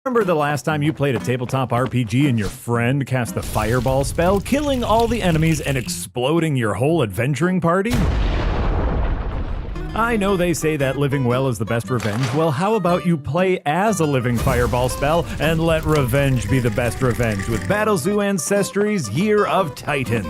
Remember the last time you played a tabletop RPG and your friend cast the fireball spell, killing all the enemies and exploding your whole adventuring party? I know they say that living well is the best revenge. Well, how about you play as a living fireball spell and let revenge be the best revenge with Battlezoo Bestiary's Year of Titans.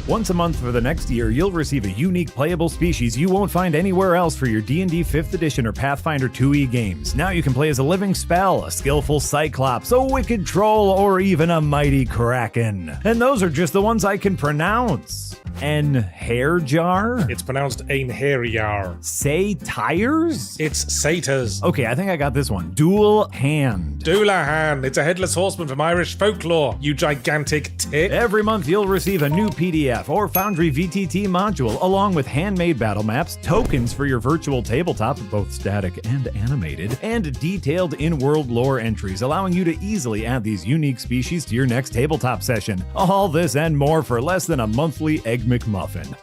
Once a month for the next year, you'll receive a unique playable species you won't find anywhere else for your D&D 5th Edition or Pathfinder 2e games. Now you can play as a living spell, a skillful cyclops, a wicked troll, or even a mighty kraken. And those are just the ones I can pronounce. An hair jar? It's pronounced ein hairyar. Say tires? It's satyrs. Okay, I think I got this one. Dual hand. Doulahan. It's a headless horseman from Irish folklore, you gigantic tit. Every month you'll receive a new PDF or Foundry VTT module, along with handmade battle maps, tokens for your virtual tabletop, both static and animated, and detailed in-world lore entries, allowing you to easily add these unique species to your next tabletop session. All this and more for less than a monthly Egg McMuffin.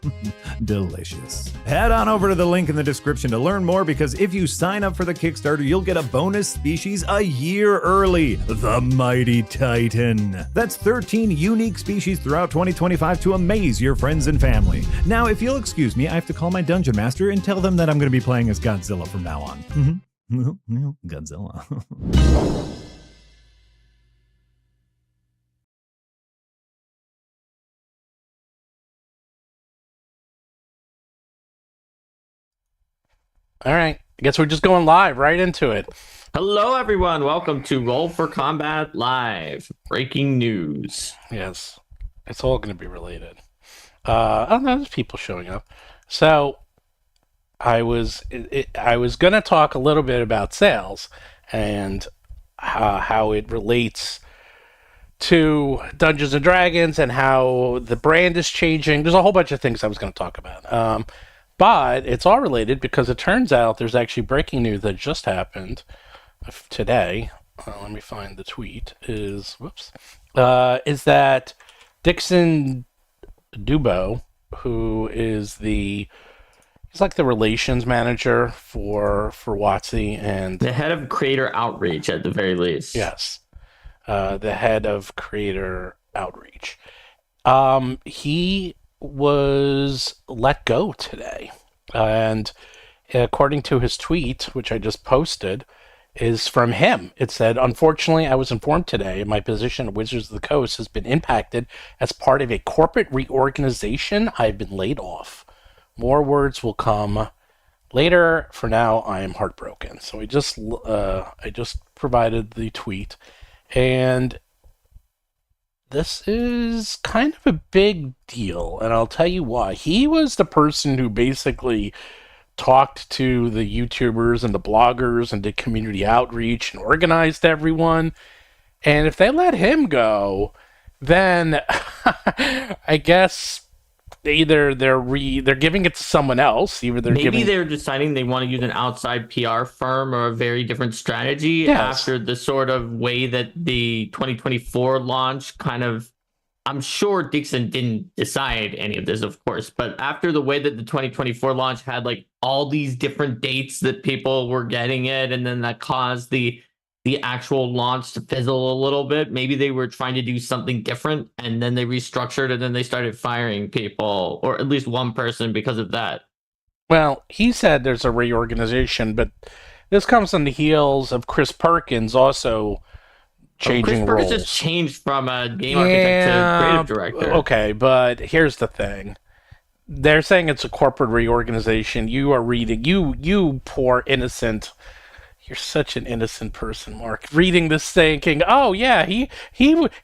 Delicious. Head on over to the link in the description to learn more, because if you sign up for the Kickstarter, you'll get a bonus species a year early, the Mighty Titan. That's 13 unique species throughout 2025 to amaze your friends and family. Now, if you'll excuse me, I have to call my dungeon master and tell them that I'm going to be playing as Godzilla from now on. Godzilla. All right, I guess we're just going live right into it. Hello, everyone. Welcome to Roll for Combat Live. Breaking news. Yes, it's all going to be related. I don't know, there's people showing up. So I was going to talk a little bit about sales and how it relates to Dungeons and Dragons and how the brand is changing. There's a whole bunch of things I was going to talk about. But it's all related because it turns out there's actually breaking news that just happened today. Let me find the tweet. Is that Dixon Dubo, who is he's like the relations manager for WoTC and the head of creator outreach at the very least. Yes, the head of creator outreach. He was let go today, and according to his tweet, which I just posted, is from him. It said, "Unfortunately, I was informed today my position at Wizards of the Coast has been impacted as part of a corporate reorganization. I've been laid off. More words will come later. For now, I am heartbroken." So I just provided the tweet, and this is kind of a big deal, and I'll tell you why. He was the person who basically talked to the YouTubers and the bloggers and did community outreach and organized everyone. And if they let him go, then I guess either they're giving it to someone else. Maybe they're deciding they want to use an outside PR firm or a very different strategy after the sort of way that the 2024 launch kind of. I'm sure Dixon didn't decide any of this, of course, but after the way that the 2024 launch had like all these different dates that people were getting it, and then that caused the actual launch to fizzle a little bit. Maybe they were trying to do something different, and then they restructured, and then they started firing people, or at least one person because of that. Well, he said there's a reorganization, but this comes on the heels of Chris Perkins also changing roles. Chris Perkins just changed from a game architect to creative director. Okay, but here's the thing. They're saying it's a corporate reorganization. You are reading, you poor innocent. You're such an innocent person, Mark. Reading this thinking, oh yeah, he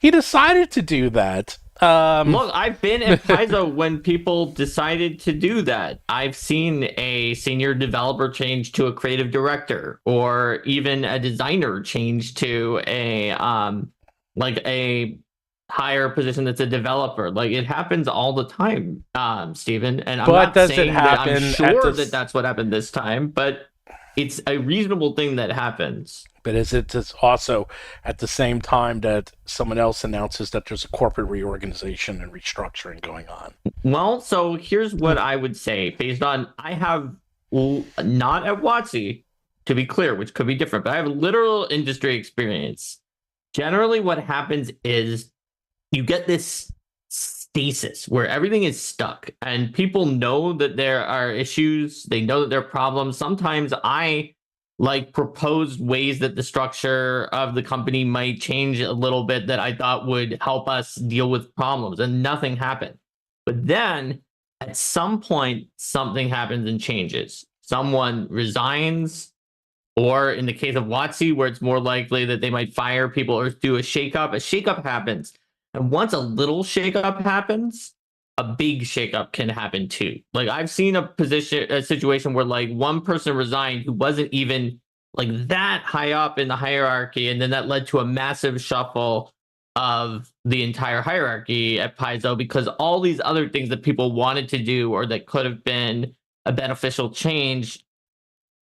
decided to do that. Look, I've been at Paizo when people decided to do that. I've seen a senior developer change to a creative director, or even a designer change to a higher position that's a developer. Like, it happens all the time, Stephen. And I'm not saying that I'm sure that that's what happened this time, but it's a reasonable thing that happens. But is it also at the same time that someone else announces that there's a corporate reorganization and restructuring going on? Well, so here's what I would say. Based on, I have not at WoTC, to be clear, which could be different, but I have literal industry experience. Generally, what happens is you get this stasis where everything is stuck and people know that there are issues. They know that there are problems. Sometimes I propose ways that the structure of the company might change a little bit that I thought would help us deal with problems, and nothing happened. But then at some point, something happens and changes. Someone resigns, or in the case of WoTC, where it's more likely that they might fire people or do a shakeup happens. And once a little shakeup happens, a big shakeup can happen too. Like I've seen a situation where like one person resigned who wasn't even like that high up in the hierarchy, and then that led to a massive shuffle of the entire hierarchy at Paizo because all these other things that people wanted to do or that could have been a beneficial change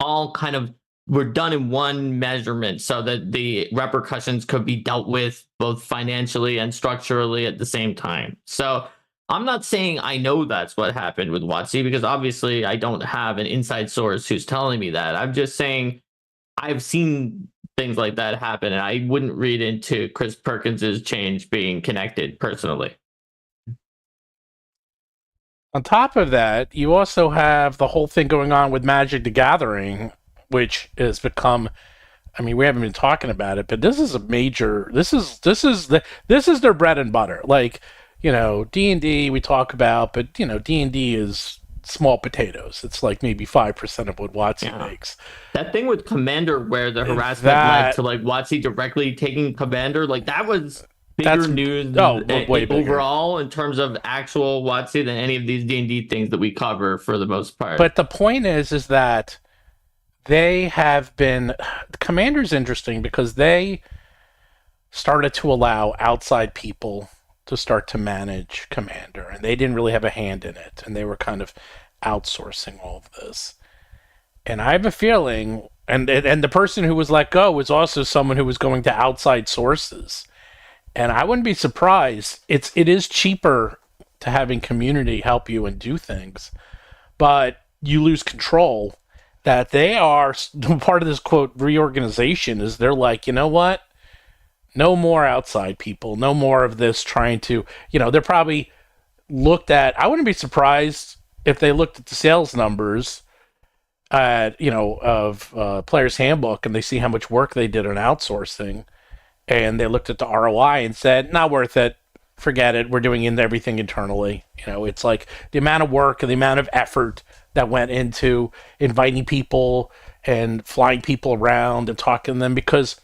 all kind of were done in one measurement so that the repercussions could be dealt with both financially and structurally at the same time. So I'm not saying I know that's what happened with WoTC because obviously I don't have an inside source who's telling me that. I'm just saying I've seen things like that happen, and I wouldn't read into Chris Perkins's change being connected personally. On top of that, you also have the whole thing going on with Magic the Gathering, which has become, I mean, we haven't been talking about it, but this is a major, this is their bread and butter. Like, you know, D&D we talk about, but you know, D&D is small potatoes. It's like maybe 5% of what WoTC makes. That thing with Commander where the harassment led to like WoTC directly taking Commander, like that was bigger news way bigger overall in terms of actual WoTC than any of these D&D things that we cover for the most part. But the point is that they have been, Commander's interesting because they started to allow outside people to start to manage Commander, and they didn't really have a hand in it, and they were kind of outsourcing all of this. And I have a feeling, and the person who was let go was also someone who was going to outside sources. And I wouldn't be surprised. It is cheaper to having community help you and do things, but you lose control. That they are part of this quote reorganization is they're like, you know what? No more outside people. No more of this trying to, you know, they're probably looked at. I wouldn't be surprised if they looked at the sales numbers of Player's Handbook and they see how much work they did on outsourcing, and they looked at the ROI and said, not worth it. Forget it. We're doing everything internally. You know, it's like the amount of work and the amount of effort that went into inviting people and flying people around and talking to them because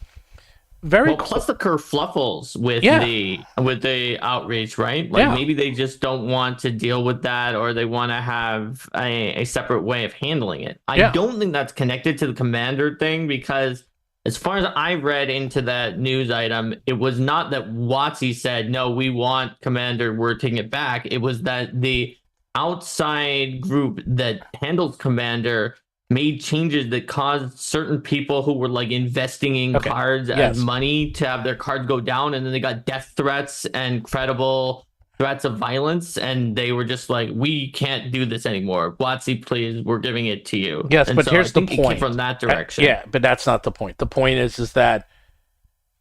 plus the kerfluffles with the outreach, right? Like maybe they just don't want to deal with that, or they want to have a separate way of handling it. I don't think that's connected to the Commander thing because as far as I read into that news item, it was not that WoTC said, no, we want Commander, we're taking it back. It was that the outside group that handles Commander made changes that caused certain people who were like investing in cards as money to have their cards go down, and then they got death threats and credible threats of violence, and they were just like, we can't do this anymore. WoTC, please, we're giving it to you. Yes, and but so here's the it came point. From that direction. But that's not the point. The point is that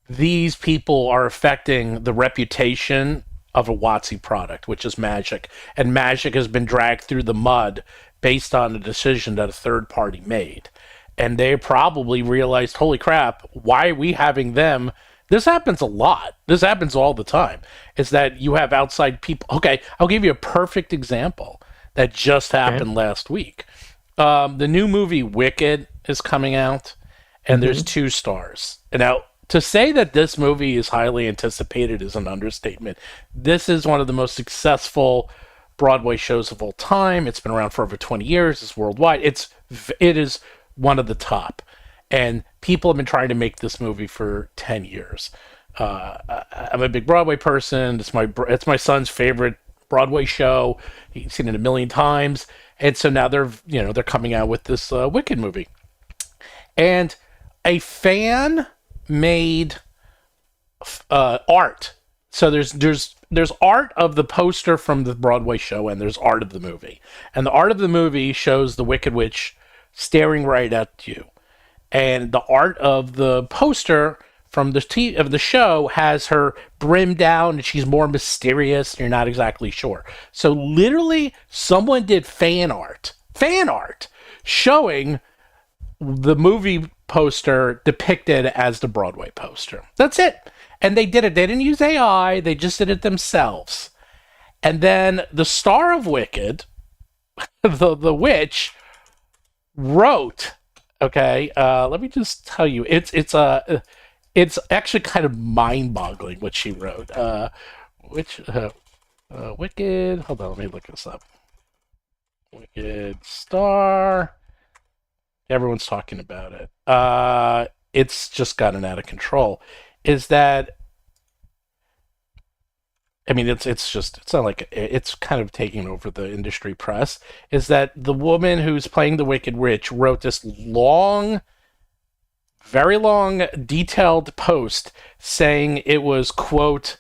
these people are affecting the reputation of a WoTC product, which is Magic. And Magic has been dragged through the mud based on a decision that a third party made. And they probably realized, holy crap, why are we having them? This happens a lot. This happens all the time. Is that you have outside people. Okay, I'll give you a perfect example that just happened last week. The new movie Wicked is coming out, and there's 2 stars. And now, to say that this movie is highly anticipated is an understatement. This is one of the most successful Broadway shows of all time. It's been around for over 20 years. It's worldwide. It is one of the top. And people have been trying to make this movie for 10 years. I'm a big Broadway person. It's my son's favorite Broadway show. He's seen it a million times. And so now they're coming out with this Wicked movie. And a fan made art. So there's art of the poster from the Broadway show, and there's art of the movie. And the art of the movie shows the Wicked Witch staring right at you. and the art of the poster from the show has her brimmed down, and she's more mysterious. And you're not exactly sure. So literally, someone did fan art showing the movie poster depicted as the Broadway poster. That's it. And they did it. They didn't use AI. They just did it themselves. And then the star of Wicked, the witch, wrote. Okay, let me just tell you, it's actually kind of mind-boggling what she wrote. Wicked. Hold on, let me look this up. Wicked star. Everyone's talking about it. It's just gotten out of control. Is that? I mean, it's not like it's kind of taking over the industry press. Is that the woman who's playing the Wicked Witch wrote this long, very long, detailed post saying it was, quote,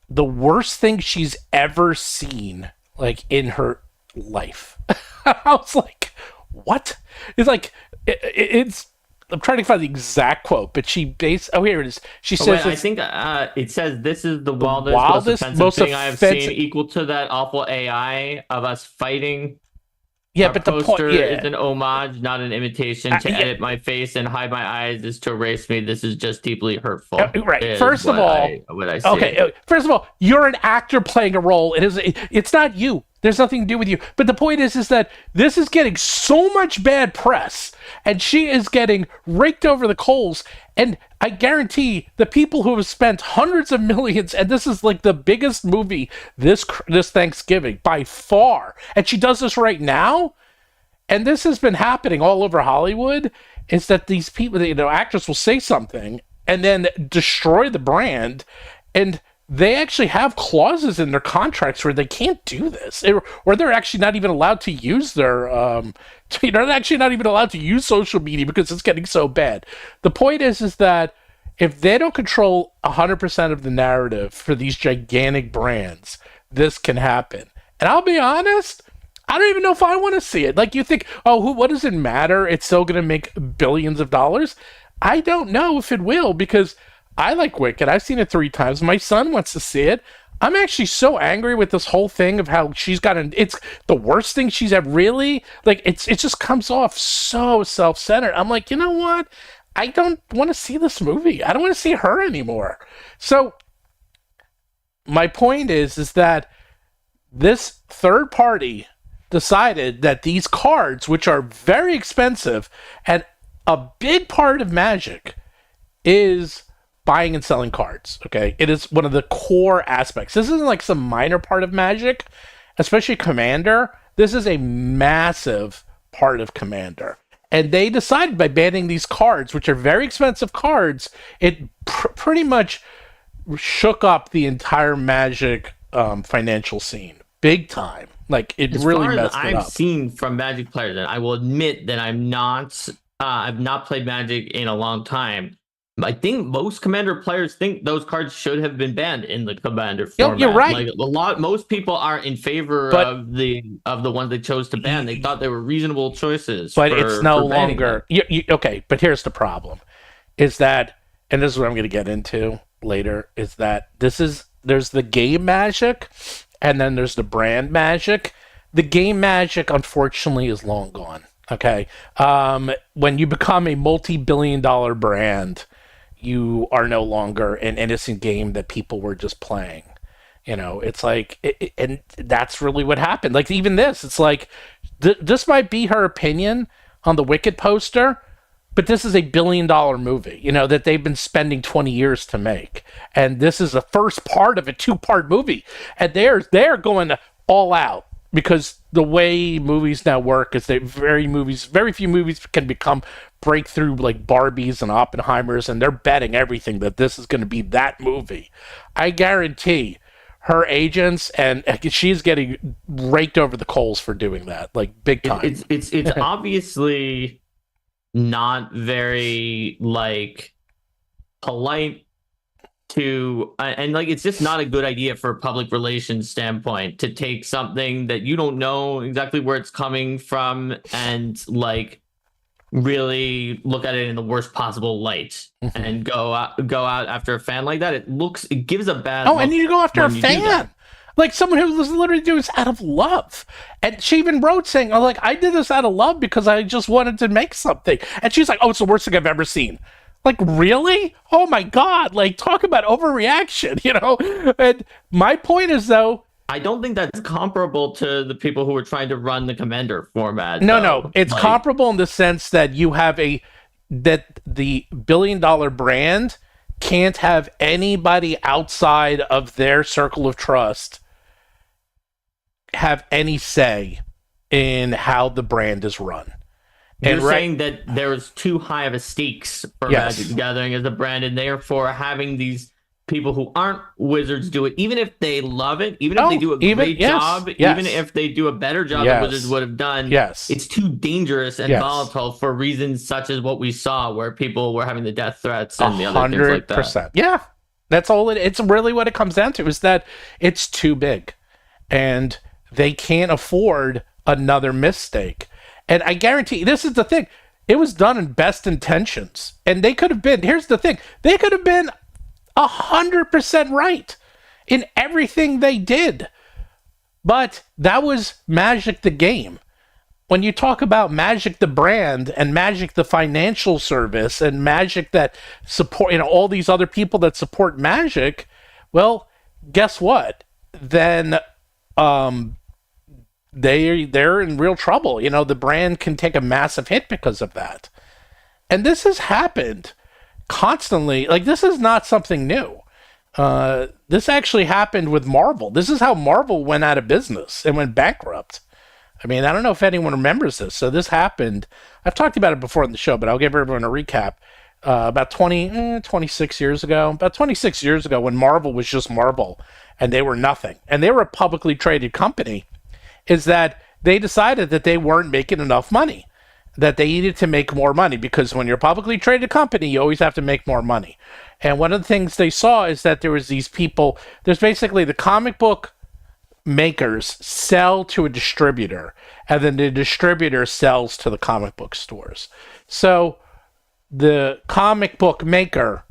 the worst thing she's ever seen, like, in her life. I was like, what? It's like, it's, I'm trying to find the exact quote, but she oh, here it is. She says, I think it says, this is the wildest, most offensive thing I have seen, equal to that awful AI of us fighting. Yeah, our but poster the point is an homage, not an imitation. To edit my face and hide my eyes is to erase me. This is just deeply hurtful. Right. First of all, what I see. Okay. First of all, you're an actor playing a role. It's not you. There's nothing to do with you. But the point is that this is getting so much bad press, and she is getting raked over the coals. And I guarantee the people who have spent hundreds of millions, and this is like the biggest movie this Thanksgiving by far, and she does this right now, and this has been happening all over Hollywood, is that these people, actors will say something and then destroy the brand, and they actually have clauses in their contracts where they can't do this, or they're actually not even allowed to use their, they're actually not even allowed to use social media because it's getting so bad. The point is that if they don't control 100% of the narrative for these gigantic brands, this can happen. And I'll be honest, I don't even know if I want to see it. Like, you think, what does it matter? It's still going to make billions of dollars. I don't know if it will, because I like Wicked. I've seen it 3 times. My son wants to see it. I'm actually so angry with this whole thing of how she's it's the worst thing she's ever really, like, it just comes off so self-centered. I'm like, you know what? I don't want to see this movie. I don't want to see her anymore. So my point is that this third party decided that these cards, which are very expensive, and a big part of Magic is buying and selling cards, okay? It is one of the core aspects. This isn't like some minor part of Magic, especially Commander. This is a massive part of Commander. And they decided by banning these cards, which are very expensive cards, it pretty much shook up the entire Magic financial scene. Big time. Like, it really messed it up. I've seen from Magic players, and I will admit that I've not played Magic in a long time. I think most Commander players think those cards should have been banned in the Commander format. You're right. Like, most people are in favor of the ones they chose to ban. They thought they were reasonable choices. But it's no longer. Okay, but here's the problem: is that, and this is what I'm going to get into later, is that there's the game Magic, and then there's the brand Magic. The game Magic, unfortunately, is long gone. Okay, when you become a multi-billion-dollar brand, you are no longer an innocent game that people were just playing. It's like, and that's really what happened. Like, even this, it's like, this might be her opinion on the Wicked poster, but this is a $1 billion movie, that they've been spending 20 years to make. And this is the first part of a 2-part movie. And they're going all out. Because the way movies now work is that very few movies can become breakthrough, like Barbies and Oppenheimers, and they're betting everything that this is going to be that movie. I guarantee her agents, and she's getting raked over the coals for doing that, like, big time. It's obviously not very, like, polite to, and like, it's just not a good idea for a public relations standpoint to take something that you don't know exactly where it's coming from and, like, really look at it in the worst possible light and go out after a fan like that. It gives a bad look. And you go after a fan. Like someone who was literally doing this out of love. And she even wrote saying, I did this out of love because I just wanted to make something. And she's like, it's the worst thing I've ever seen. Like, really? Oh my God. Like, talk about overreaction, And my point is, though, I don't think that's comparable to the people who were trying to run the Commander format. No. It's comparable in the sense that you have that the $1 billion brand can't have anybody outside of their circle of trust have any say in how the brand is run. You're saying that there was too high of a stakes for Magic the Gathering as a brand, and therefore having these people who aren't wizards do it, even if they love it, even if they do a great job, even if they do a better job than wizards would have done, it's too dangerous and volatile for reasons such as what we saw, where people were having the death threats and the other things like that. 100%. Yeah, that's all it's really what it comes down to, is that it's too big, and they can't afford another mistake. And I guarantee, this is the thing, it was done in best intentions, and they could have been, here's the thing, they could have been 100% right in everything they did. But that was Magic the game. When you talk about Magic the brand and Magic the financial service and Magic that support, all these other people that support Magic, well, guess what? Then they're in real trouble. The brand can take a massive hit because of that. And this has happened constantly. Like, this is not something new. This actually happened with Marvel. This is how Marvel went out of business and went bankrupt. I mean, I don't know if anyone remembers this. So this happened. I've talked about it before on the show, but I'll give everyone a recap. About 26 years ago. About 26 years ago, when Marvel was just Marvel and they were nothing, and they were a publicly traded company, is that they decided that they weren't making enough money, that they needed to make more money, because when you're a publicly traded company, you always have to make more money. And one of the things they saw is that there was these people, there's basically the comic book makers sell to a distributor, and then the distributor sells to the comic book stores. So the comic book maker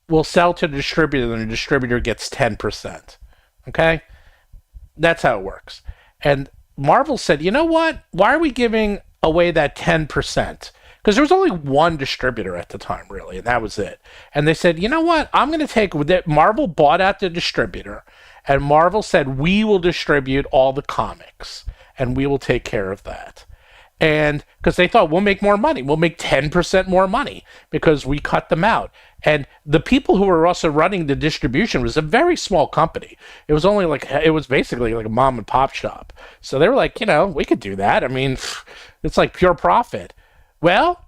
will sell to the distributor, and the distributor gets 10%. Okay? That's how it works. And Marvel said, you know what? Why are we giving away that 10%? Because there was only one distributor at the time, really, and that was it. And they said, you know what? I'm going to take that. Marvel bought out the distributor, and Marvel said, we will distribute all the comics, and we will take care of that. And because they thought, we'll make more money. We'll make 10% more money because we cut them out. And the people who were also running the distribution was a very small company. It was basically like a mom and pop shop. So they were like, we could do that. I mean, it's like pure profit. Well,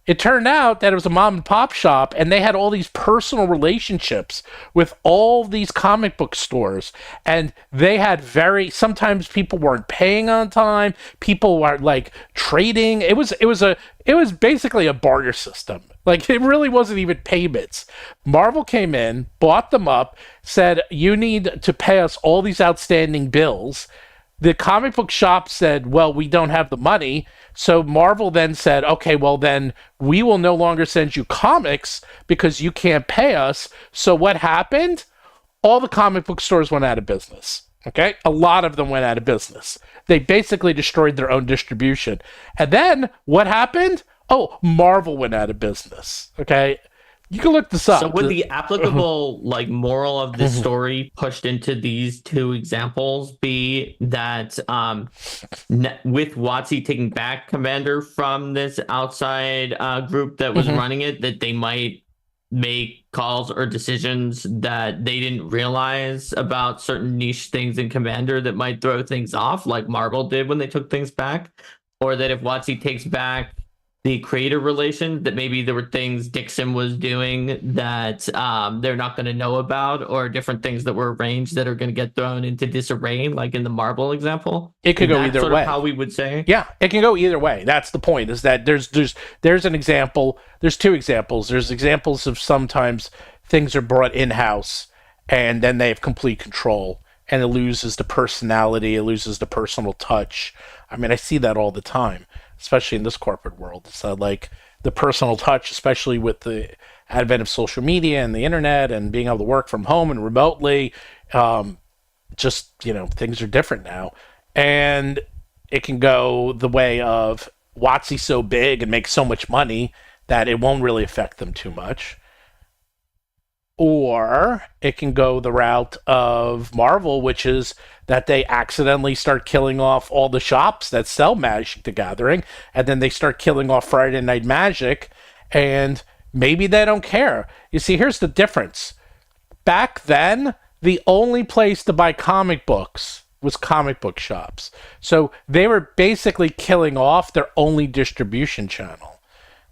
it turned out that it was a mom and pop shop, and they had all these personal relationships with all these comic book stores, and they had sometimes people weren't paying on time. People were like trading. It was basically a barter system. Like, it really wasn't even payments. Marvel came in, bought them up, said, you need to pay us all these outstanding bills. The comic book shop said, well, we don't have the money. So Marvel then said, okay, well, then we will no longer send you comics because you can't pay us. So what happened? All the comic book stores went out of business. Okay? A lot of them went out of business. They basically destroyed their own distribution. And then what happened? Oh, Marvel went out of business. Okay? You can look this up. So would the applicable moral of this story pushed into these two examples be that with WoTC taking back Commander from this outside group that was running it, that they might make calls or decisions that they didn't realize about certain niche things in Commander that might throw things off, like Marvel did when they took things back? Or that if WoTC takes back the creator relation, that maybe there were things Dixon was doing that they're not going to know about, or different things that were arranged that are going to get thrown into disarray, like in the Marvel example? It could go either way. How we would say? Yeah, it can go either way. That's the point, is that there's an example. There's two examples. There's examples of sometimes things are brought in-house, and then they have complete control, and it loses the personality, it loses the personal touch. I mean, I see that all the time. especially in this corporate world. It's like the personal touch, especially with the advent of social media and the internet and being able to work from home and remotely. Just, things are different now. And it can go the way of WoTC's so big and makes so much money that it won't really affect them too much. Or it can go the route of Marvel, which is that they accidentally start killing off all the shops that sell Magic the Gathering, and then they start killing off Friday Night Magic, and maybe they don't care. You see, here's the difference. Back then, the only place to buy comic books was comic book shops. So they were basically killing off their only distribution channel.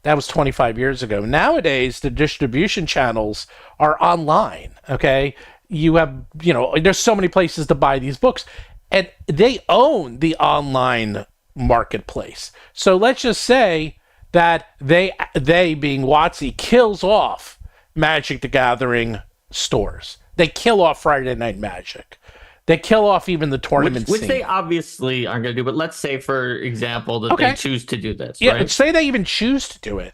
That was 25 years ago. Nowadays, the distribution channels are online, okay? You have, there's so many places to buy these books, and they own the online marketplace. So let's just say that they being WoTC, kills off Magic the Gathering stores. They kill off Friday Night Magic. They kill off even the tournament which scene. they obviously aren't going to do, but let's say, for example, that they choose to do this, right? Say they even choose to do it.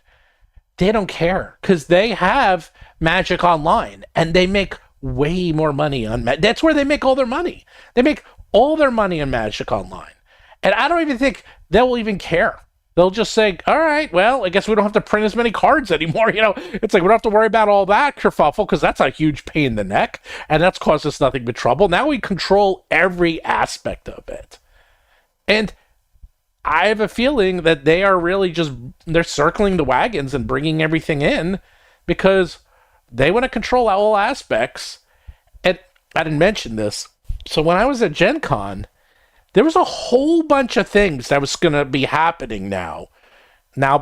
They don't care because they have Magic Online and they make way more money on Magic. That's where they make all their money. They make all their money on Magic Online. And I don't even think they'll even care. They'll just say, all right, well, I guess we don't have to print as many cards anymore. It's like we don't have to worry about all that kerfuffle because that's a huge pain in the neck. And that's caused us nothing but trouble. Now we control every aspect of it. And I have a feeling that they are really they're circling the wagons and bringing everything in because they want to control all aspects. And I didn't mention this. So when I was at Gen Con, there was a whole bunch of things that was going to be happening now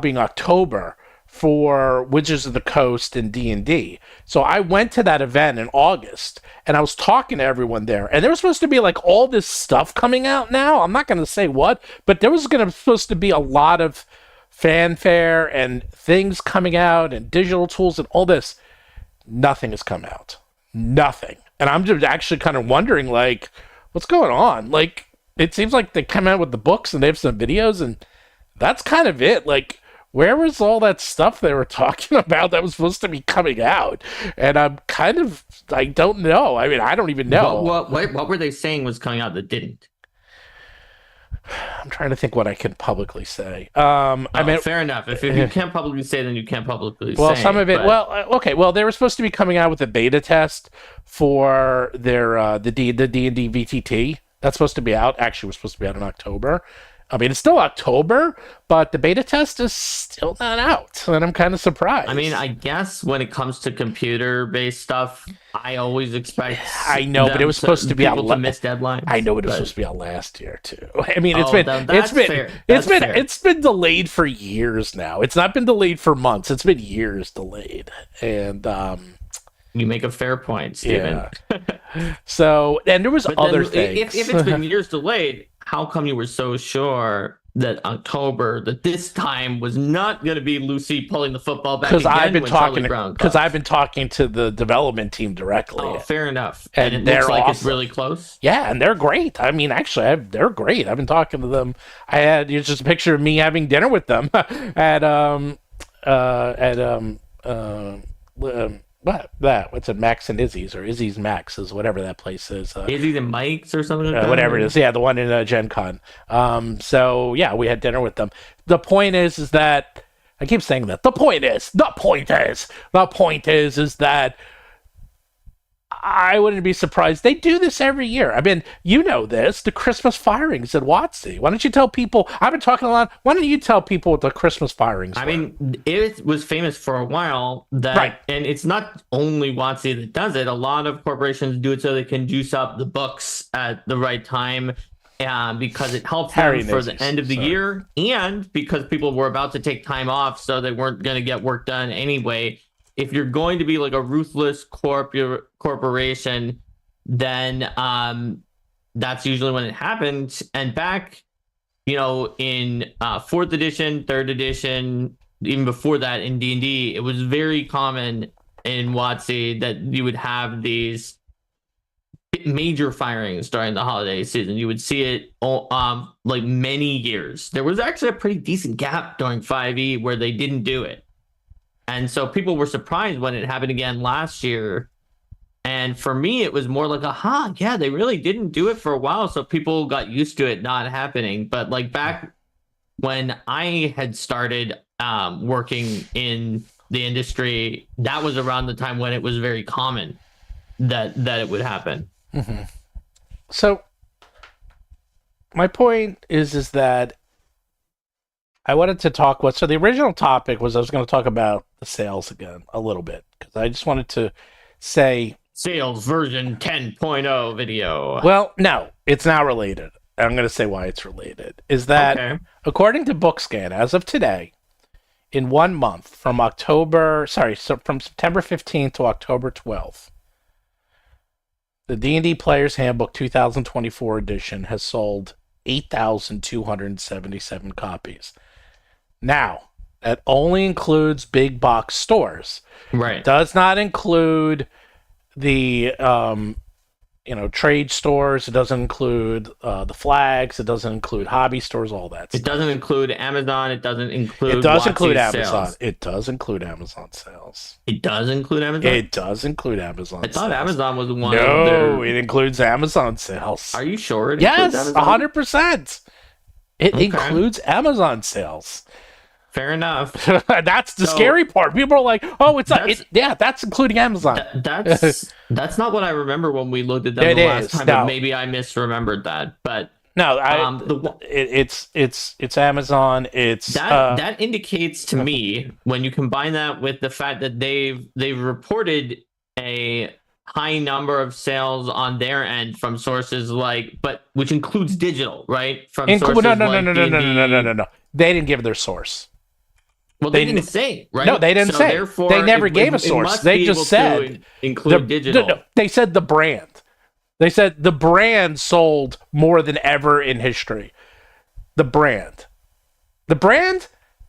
being October, for Wizards of the Coast and D&D. So I went to that event in August, and I was talking to everyone there, and there was supposed to be like all this stuff coming out now. I'm not going to say what, but there was supposed to be a lot of fanfare and things coming out and digital tools and all this. Nothing has come out. Nothing. And I'm just actually kind of wondering, like, what's going on? Like, it seems like they come out with the books and they have some videos, and that's kind of it. Like, where was all that stuff they were talking about that was supposed to be coming out? And I don't know. I mean, I don't even know. What were they saying was coming out that didn't? I'm trying to think what I can publicly say. Fair enough. If you can't publicly say, then you can't publicly say. Well, some of it. But... Well, okay. Well, they were supposed to be coming out with a beta test for their the D&D VTT. That's supposed to be out. Actually, was supposed to be out in October. I mean, it's still October, but the beta test is still not out, and I'm kind of surprised. I mean, I guess when it comes to computer-based stuff, I always expect. I know, but it was supposed to be out. To miss deadlines. I know, but it was supposed to be out last year too. I mean, it's been delayed for years now. It's not been delayed for months. It's been years delayed, and you make a fair point, Steven. Yeah. So, and there was other things. If it's been years delayed, how come you were so sure that October, that this time was not going to be Lucy pulling the football back? Because I've been talking to the development team directly. Oh, fair enough. And it looks like it's really close. Yeah, and they're great. I mean, actually, they're great. I've been talking to them. It's just a picture of me having dinner with them at what's it, Max and Izzy's, or Izzy's Max's, whatever that place is. Izzy's and Mike's or something like that? Whatever it is. Yeah, the one in Gen Con. So, yeah, we had dinner with them. The point is that, I keep saying that. The point is that I wouldn't be surprised. They do this every year. I mean, you know this, the Christmas firings at WoTC. Why don't you tell people? I've been talking a lot. Why don't you tell people what the Christmas firings were? I mean, it was famous for a while. Right. And it's not only WoTC that does it. A lot of corporations do it so they can juice up the books at the right time. Because it helps them for the end of the year, and because people were about to take time off, so they weren't going to get work done anyway. If you're going to be like a ruthless corporation, then that's usually when it happens. And back, in 4th edition, 3rd edition, even before that in D&D, it was very common in WoTC that you would have these major firings during the holiday season. You would see it like many years. There was actually a pretty decent gap during 5e where they didn't do it. And so people were surprised when it happened again last year. And for me, it was more like, yeah, they really didn't do it for a while. So people got used to it not happening. But like back when I had started working in the industry, that was around the time when it was very common that it would happen. Mm-hmm. So my point is that I wanted to talk so the original topic was I was going to talk about the sales again a little bit, because I just wanted to say sales version 10.0 video. Well, no, it's not related. I'm going to say why it's related. Is that according to BookScan, as of today, in 1 month from September 15th to October 12th, the D&D Player's Handbook 2024 edition has sold 8,277 copies. Now, that only includes big box stores. Right. It does not include the trade stores. It doesn't include the flags. It doesn't include hobby stores, all that stuff. It doesn't include Amazon. It doesn't include Amazon. Sales. It does include Amazon sales. It does include Amazon? It does include Amazon I thought sales. Amazon was one No, of their... it includes Amazon sales. Are you sure? Yes, 100%. It Okay. includes Amazon sales. Fair enough. That's the scary part. People are like, "Oh, that's including Amazon." That's not what I remember when we looked at them the last time. No. But maybe I misremembered that. But no, it's Amazon. It's that indicates to me, when you combine that with the fact that they've reported a high number of sales on their end from sources which includes digital, right? From sources no. They didn't give their source. Well, they didn't say, right? No, they didn't say. Therefore, they never gave a source. They just said include digital. No, they said the brand. They said the brand sold more than ever in history. The brand. The brand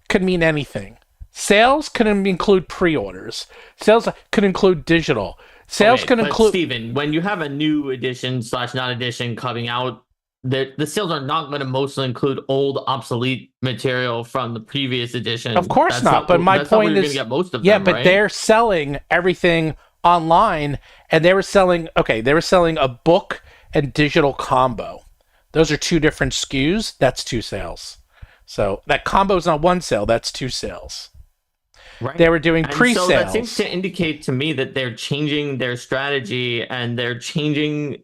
could mean anything. Sales could include pre-orders. Sales could include digital. Sales could include... Steven, when you have a new edition / not edition coming out, the sales are not going to mostly include old, obsolete material from the previous edition. Of course not. But my point is, get most of them, them, but right? They're selling everything online, and they were selling a book and digital combo. Those are two different SKUs. That's 2 sales. So that combo is not 1 sale. That's 2 sales. Right. They were doing pre-sales. So that seems to indicate to me that they're changing their strategy, and they're changing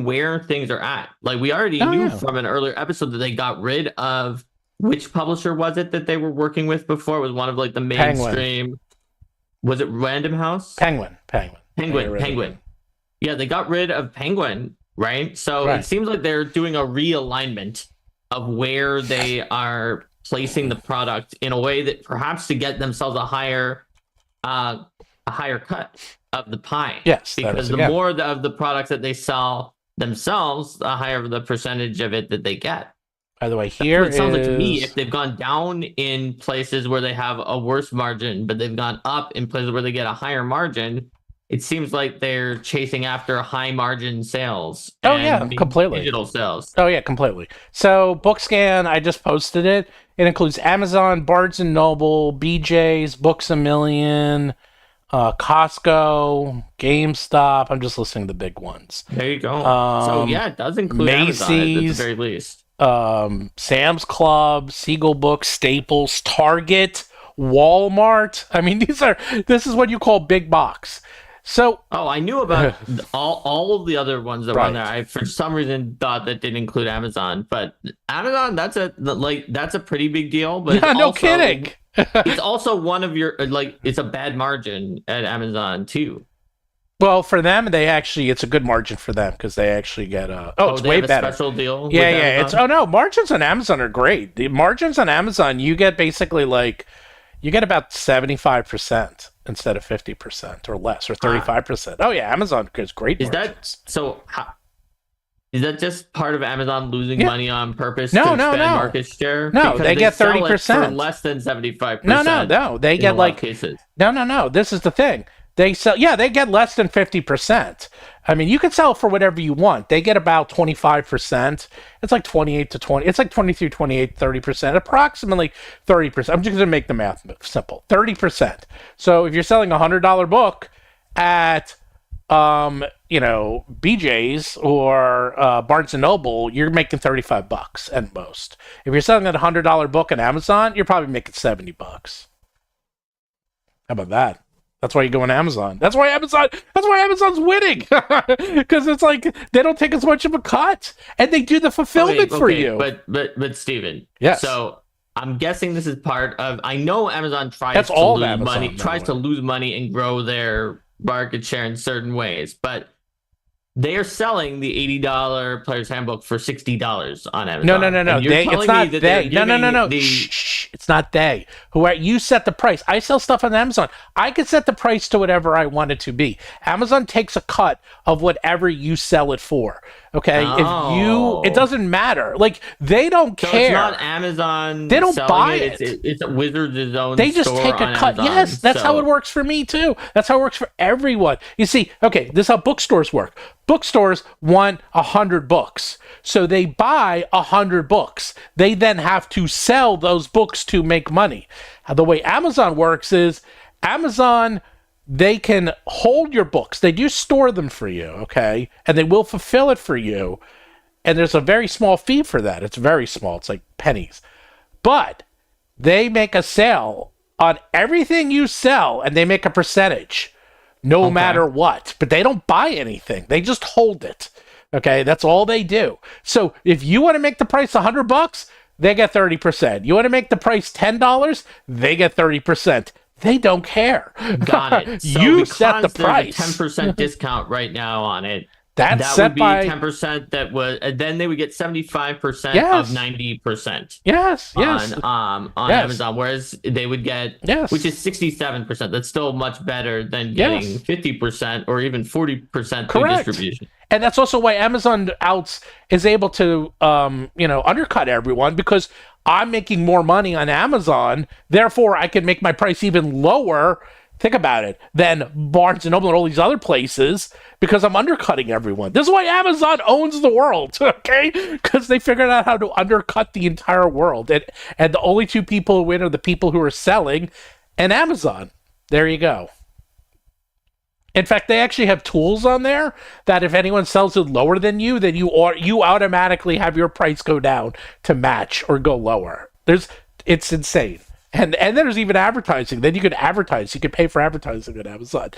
where things are at. Like, we already knew from an earlier episode that they got rid of, which publisher was it that they were working with before? It was one of the mainstream. Penguin. Was it Random House? Penguin. Yeah, they got rid of Penguin, right? So It seems like they're doing a realignment of where they are placing the product in a way that perhaps to get themselves a higher cut of the pie. Yes, because the more of the products that they sell themselves, the higher the percentage of it that they get. By the way, here it sounds like to me, if they've gone down in places where they have a worse margin, but they've gone up in places where they get a higher margin, it seems like they're chasing after high margin sales. Completely. Digital sales. Oh yeah, completely. So BookScan, I just posted it. It includes Amazon, Barnes and Noble, BJ's, Books A Million, Costco, GameStop. I'm just listing the big ones. There you go. So it does include Macy's, Amazon at the very least. Sam's Club, Siegel Books, Staples, Target, Walmart. I mean, this is what you call big box. So, I knew about all of the other ones that were on there. I, for some reason, thought that didn't include Amazon, but Amazon, that's a pretty big deal. But no kidding. It's also one of your it's a bad margin at Amazon too. Well, for them, it's a good margin for them because they actually get it's way better. Special deal. Yeah. Margins on Amazon are great. The margins on Amazon, you get basically you get about 75% instead of 50% or less, or 35%. Oh yeah, Amazon gets great margins. Is that just part of Amazon losing money on purpose to expand market share? No, because they get 30%. For less than 75%. No, they get cases. No. This is the thing. They sell, they get less than 50%. I mean, you can sell for whatever you want. They get about 25%. It's like 28 to 20. It's like 23, 28, 30%, approximately 30%. I'm just going to make the math simple. 30%. So if you're selling a $100 book at, BJ's or Barnes & Noble, you're making $35 at most. If you're selling a $100 book on Amazon, you're probably making $70. How about that? That's why you go on Amazon. That's why Amazon's winning. Because it's like they don't take as much of a cut. And they do the fulfillment for you. But Steven. Yes. So I'm guessing this is part of, I know Amazon tries to lose money and grow their market share in certain ways, but they are selling the $80 Player's Handbook for $60 on Amazon. No. It's not they. No. Shh. It's not they. You set the price. I sell stuff on Amazon. I can set the price to whatever I want it to be. Amazon takes a cut of whatever you sell it for. Okay, it doesn't matter. Like, they don't care. It's not Amazon. They don't buy it. It's a Wizards' own. They just take a cut. Amazon, yes, that's how it works for me too. That's how it works for everyone. You see, okay, this is how bookstores work. Bookstores want 100 books, so they buy 100 books. They then have to sell those books to make money. The way Amazon works is Amazon. They can hold your books. They do store them for you, okay? And they will fulfill it for you. And there's a very small fee for that. It's very small. It's like pennies. But they make a sale on everything you sell, and they make a percentage, no matter what. But they don't buy anything. They just hold it, okay? That's all they do. So if you want to make the price $100, they get 30%. You want to make the price $10, they get 30%. They don't care. Got it. So you set the price. 10% discount right now on it. That would be 10%. That was, and then they would get 75% of 90%. Yes. On Amazon, whereas they would get, which is 67%. That's still much better than getting 50% or even 40% through distribution. And that's also why Amazon is able to, undercut everyone, because I'm making more money on Amazon. Therefore, I can make my price even lower. Think about it, than Barnes & Noble and all these other places, because I'm undercutting everyone. This is why Amazon owns the world, okay? Because they figured out how to undercut the entire world. And the only two people who win are the people who are selling and Amazon. There you go. In fact, they actually have tools on there that if anyone sells it lower than you, then you automatically have your price go down to match or go lower. It's insane. And then there's even advertising. Then you could advertise. You could pay for advertising on Amazon.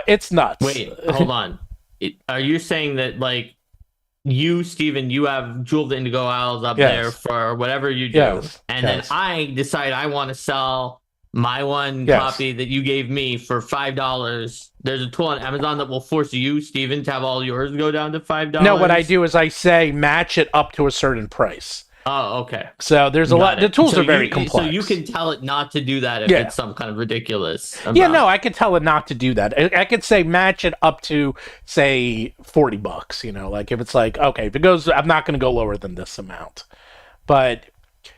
It's nuts. Wait, hold on. Are you saying that, like, you, Steven, you have Jewel of the Indigo Isles up there for whatever you do, then I decide I want to sell my one copy that you gave me for $5. There's a tool on Amazon that will force you, Steven, to have all yours go down to $5? No, what I do is I say match it up to a certain price. Oh, okay. So there's a lot. The tools are very complex. So you can tell it not to do that if it's some kind of ridiculous amount. Yeah, no, I can tell it not to do that. I could say match it up to, say, $40. Like if it's like, okay, if it goes, I'm not going to go lower than this amount. But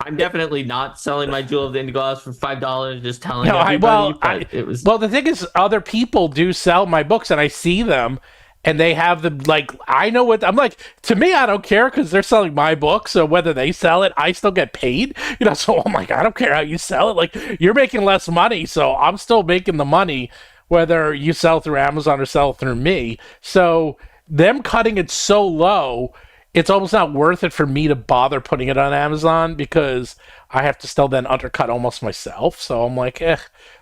I'm definitely not selling my Jewel of the Indigo Isles for $5. Just telling everybody. Well, the thing is, other people do sell my books, and I see them. And they have them, like, I know what, I'm like, to me, I don't care because they're selling my book. So whether they sell it, I still get paid. So I'm like, I don't care how you sell it. Like, you're making less money. So I'm still making the money, whether you sell through Amazon or sell through me. So them cutting it so low, it's almost not worth it for me to bother putting it on Amazon because I have to still then undercut almost myself. So I'm like,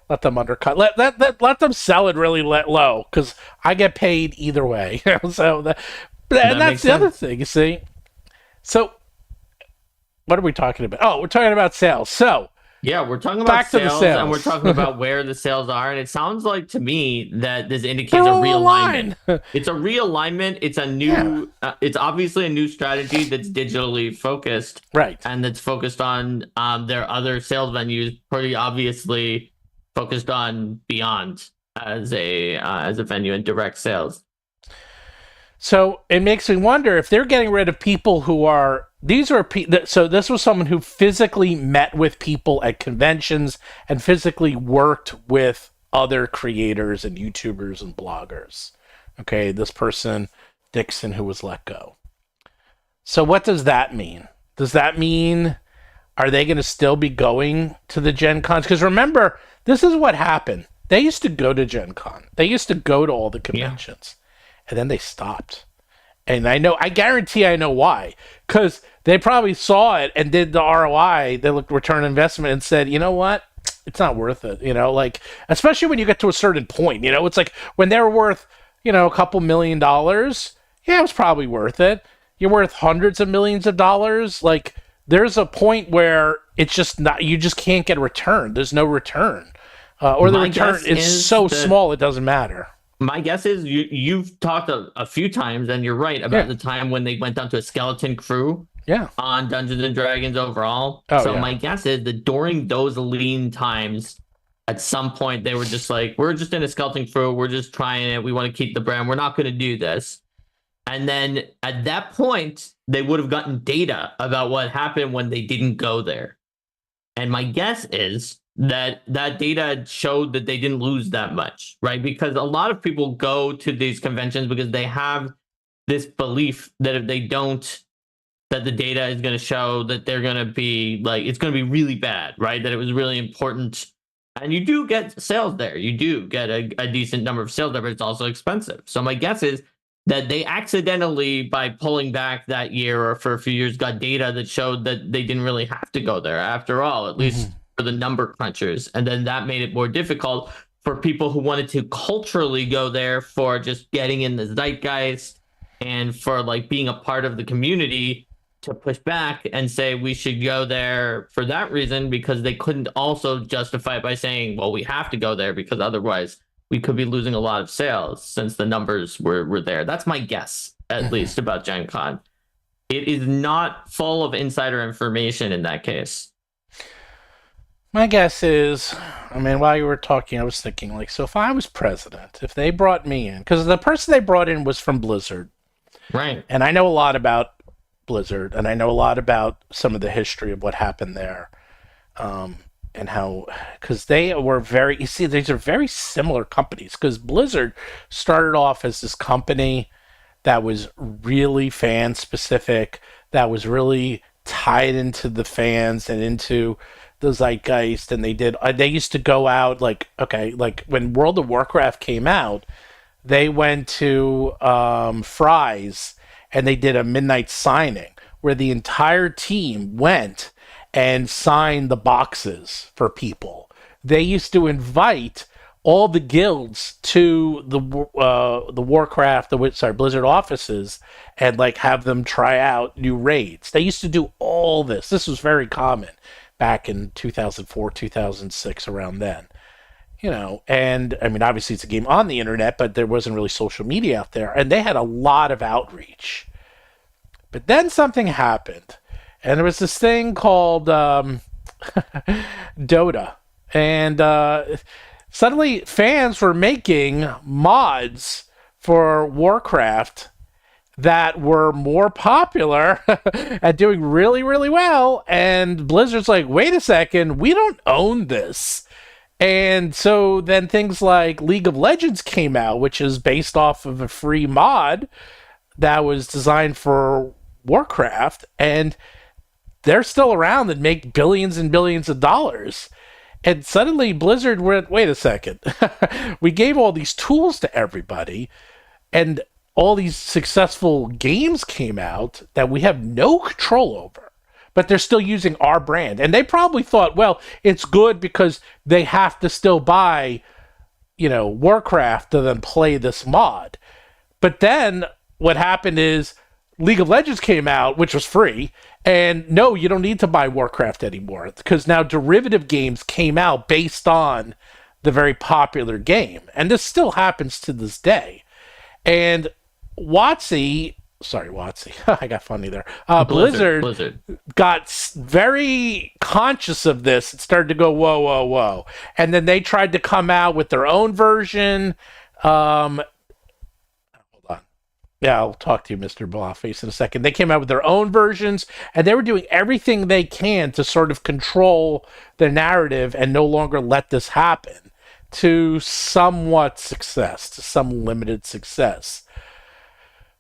let them undercut. Let them sell it really low because I get paid either way. So that's the other thing, you see. So what are we talking about? Oh, we're talking about sales. So yeah, we're talking about sales, and we're talking about where the sales are. And it sounds like to me that this indicates a realignment. It's a realignment. It's a new. It's obviously a new strategy that's digitally focused, right? And that's focused on their other sales venues. Pretty obviously focused on Beyond as a venue and direct sales. So it makes me wonder if they're getting rid of people who are. So this was someone who physically met with people at conventions and physically worked with other creators and YouTubers and bloggers. Okay, this person, Dixon, who was let go. So what does that mean? Does that mean, are they going to still be going to the Gen Cons? Because remember, this is what happened. They used to go to Gen Con. They used to go to all the conventions. And then they stopped. And I guarantee I know why. Because they probably saw it and did the ROI, they looked return on investment and said, you know what? It's not worth it. Like, especially when you get to a certain point, it's like when they're worth, a couple $1 million, yeah, it was probably worth it. You're worth hundreds of millions of dollars. Like, there's a point where it's just not, you just can't get a return. There's no return. Or the return is so small, it doesn't matter. My guess is you've talked a few times, and you're right, about the time when they went down to a skeleton crew on Dungeons and Dragons overall. My guess is that during those lean times, at some point, they were just like, we're just in a skeleton crew. We're just trying it. We want to keep the brand. We're not going to do this. And then at that point, they would have gotten data about what happened when they didn't go there. And my guess is that data showed that they didn't lose that much, right? Because a lot of people go to these conventions because they have this belief that if they don't, that the data is going to show that they're going to be like, it's going to be really bad, right? That it was really important. And you do get sales there. You do get a decent number of sales there, but it's also expensive. So my guess is that they accidentally, by pulling back that year or for a few years, got data that showed that they didn't really have to go there after all, at least for the number crunchers. And then that made it more difficult for people who wanted to culturally go there for just getting in the zeitgeist and for like being a part of the community to push back and say we should go there for that reason, because they couldn't also justify it by saying, well, we have to go there because otherwise we could be losing a lot of sales since the numbers were there. That's my guess, at least, about Gen Con. It is not full of insider information in that case. My guess is, while you were talking, I was thinking, like, so if I was president, if they brought me in, because the person they brought in was from Blizzard. Right. And I know a lot about Blizzard, and I know a lot about some of the history of what happened there. And how, because they were these are very similar companies, because Blizzard started off as this company that was really fan specific, that was really tied into the fans and into the zeitgeist. And they used to go out like when World of Warcraft came out, they went to Fry's and they did a midnight signing where the entire team went and signed the boxes for people. They used to invite all the guilds to the Blizzard offices and like have them try out new raids. They used to do all this. This was very common back in 2004, 2006, around then. And obviously it's a game on the internet, but there wasn't really social media out there, and they had a lot of outreach. But then something happened, and there was this thing called Dota, and suddenly fans were making mods for Warcraft that were more popular at doing really, really well, and Blizzard's like, wait a second, we don't own this. And so then things like League of Legends came out, which is based off of a free mod that was designed for Warcraft, and they're still around and make billions and billions of dollars. And suddenly Blizzard went, wait a second, we gave all these tools to everybody, and all these successful games came out that we have no control over, but they're still using our brand. And they probably thought, well, it's good because they have to still buy, Warcraft to then play this mod. But then what happened is League of Legends came out, which was free, and no, you don't need to buy Warcraft anymore, because now derivative games came out based on the very popular game. And this still happens to this day. And WoTC, I got funny there. Blizzard got very conscious of this and started to go, whoa, whoa, whoa. And then they tried to come out with their own version. Hold on. Yeah, I'll talk to you, Mr. Blawface, in a second. They came out with their own versions, and they were doing everything they can to sort of control the narrative and no longer let this happen. to somewhat success, to some limited success.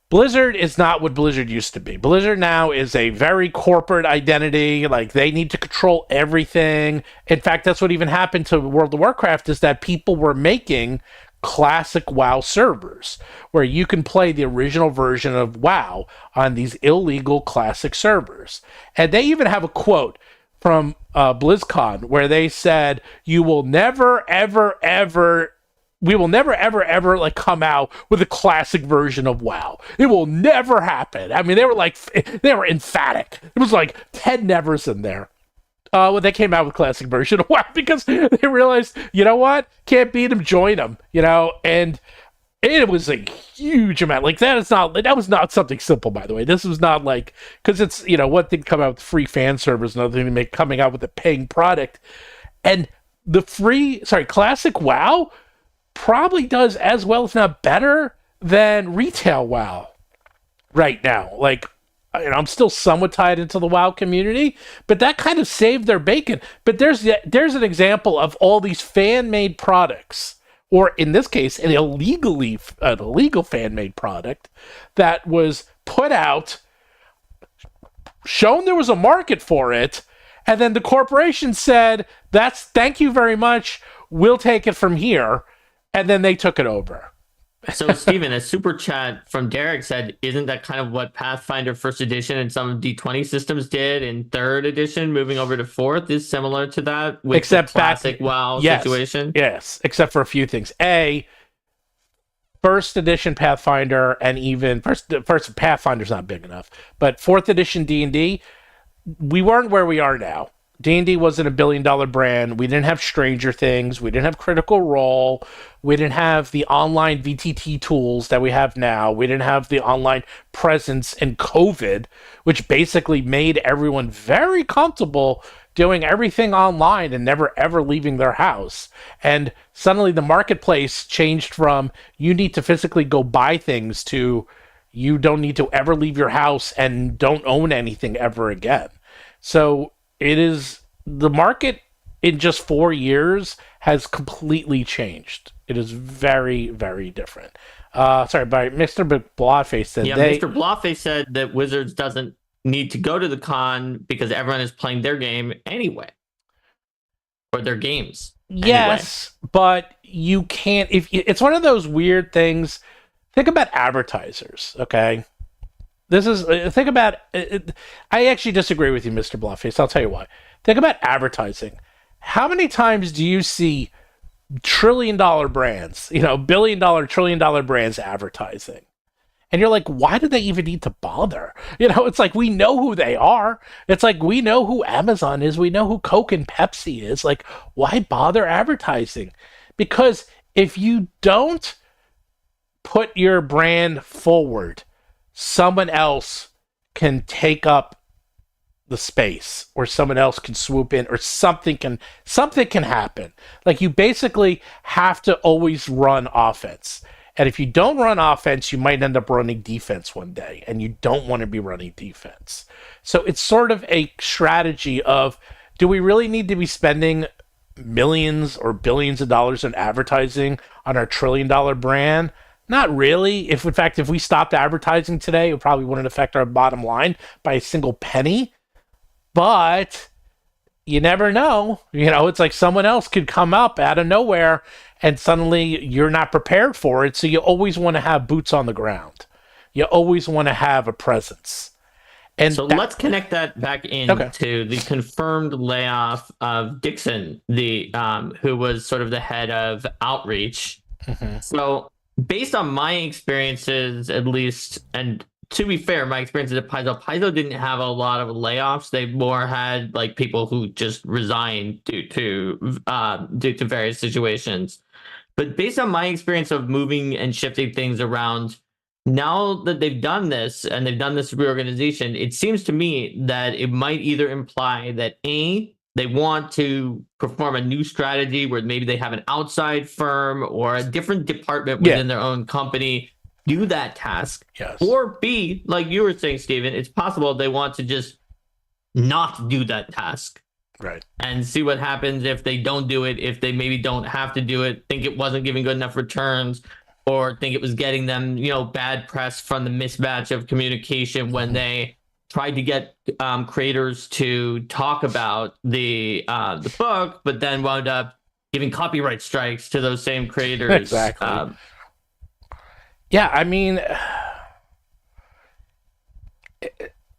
Blizzard is not what Blizzard used to be. Blizzard now is a very corporate identity. Like, they need to control everything. In fact, that's what even happened to World of Warcraft, is that people were making classic WoW servers where you can play the original version of WoW on these illegal classic servers. And they even have a quote from BlizzCon where they said, "You will never, ever, ever we will never, ever, ever like come out with a classic version of WoW. It will never happen." I mean, they were emphatic. It was like 10 nevers in there when they came out with classic version of WoW, because they realized, you know what? Can't beat them, join them, and it was a huge amount. Like, that was not something simple, by the way. This was not like, because it's, one thing to come out with free fan servers, another thing to make coming out with a paying product. And the classic WoW probably does as well, if not better, than retail WoW right now. Like, I'm still somewhat tied into the WoW community, but that kind of saved their bacon. But there's an example of all these fan-made products, or in this case, an illegal fan-made product that was put out, shown there was a market for it, and then the corporation said, "Thank you very much, we'll take it from here," and then they took it over. So, Steven, a super chat from Derek said, isn't that kind of what Pathfinder First Edition and some of D20 systems did in Third Edition, moving over to Fourth, is similar to that with the classic WoW situation? Yes, except for a few things. First Edition Pathfinder, and even first Pathfinder's not big enough, but Fourth Edition D&D, we weren't where we are now. D&D wasn't a billion-dollar brand. We didn't have Stranger Things. We didn't have Critical Role. We didn't have the online VTT tools that we have now. We didn't have the online presence in COVID, which basically made everyone very comfortable doing everything online and never ever leaving their house. And suddenly the marketplace changed from you need to physically go buy things to you don't need to ever leave your house and don't own anything ever again. So the market in just 4 years has completely changed. It is very, very different. But Mr. Blotface said Mr. Blotface said that Wizards doesn't need to go to the con because everyone is playing their game anyway. Or their games. Yes, anyway. But you can't, it's one of those weird things. Think about advertisers, okay? Think about it. I actually disagree with you, Mr. Blotface. I'll tell you why. Think about advertising. How many times do you see trillion-dollar brands, billion-dollar, trillion-dollar brands advertising? And you're like, why do they even need to bother? It's like, we know who they are. It's like, we know who Amazon is. We know who Coke and Pepsi is. Like, why bother advertising? Because if you don't put your brand forward, someone else can take up the space, or someone else can swoop in, or something can happen. Like, you basically have to always run offense. And if you don't run offense, you might end up running defense one day, and you don't want to be running defense. So it's sort of a strategy of, do we really need to be spending millions or billions of dollars on advertising on our trillion-dollar brand? Not really. If we stopped advertising today, it probably wouldn't affect our bottom line by a single penny. But you never know. It's like someone else could come up out of nowhere and suddenly you're not prepared for it. So you always want to have boots on the ground. You always want to have a presence. And so let's connect that back into the confirmed layoff of Dixon, who was sort of the head of outreach. Mm-hmm. So based on my experiences, at least, and to be fair, my experiences at Paizo didn't have a lot of layoffs. They more had like people who just resigned due to various situations. But based on my experience of moving and shifting things around, now that they've done this and they've done this reorganization, it seems to me that it might either imply that they want to perform a new strategy where maybe they have an outside firm or a different department within their own company do that task. Yes. Or B, like you were saying, Steven, it's possible they want to just not do that task Right. and see what happens if they don't do it, if they maybe don't have to do it, think it wasn't giving good enough returns, or think it was getting them, bad press from the mismatch of communication when they tried to get creators to talk about the book, but then wound up giving copyright strikes to those same creators. Exactly. Yeah, I mean,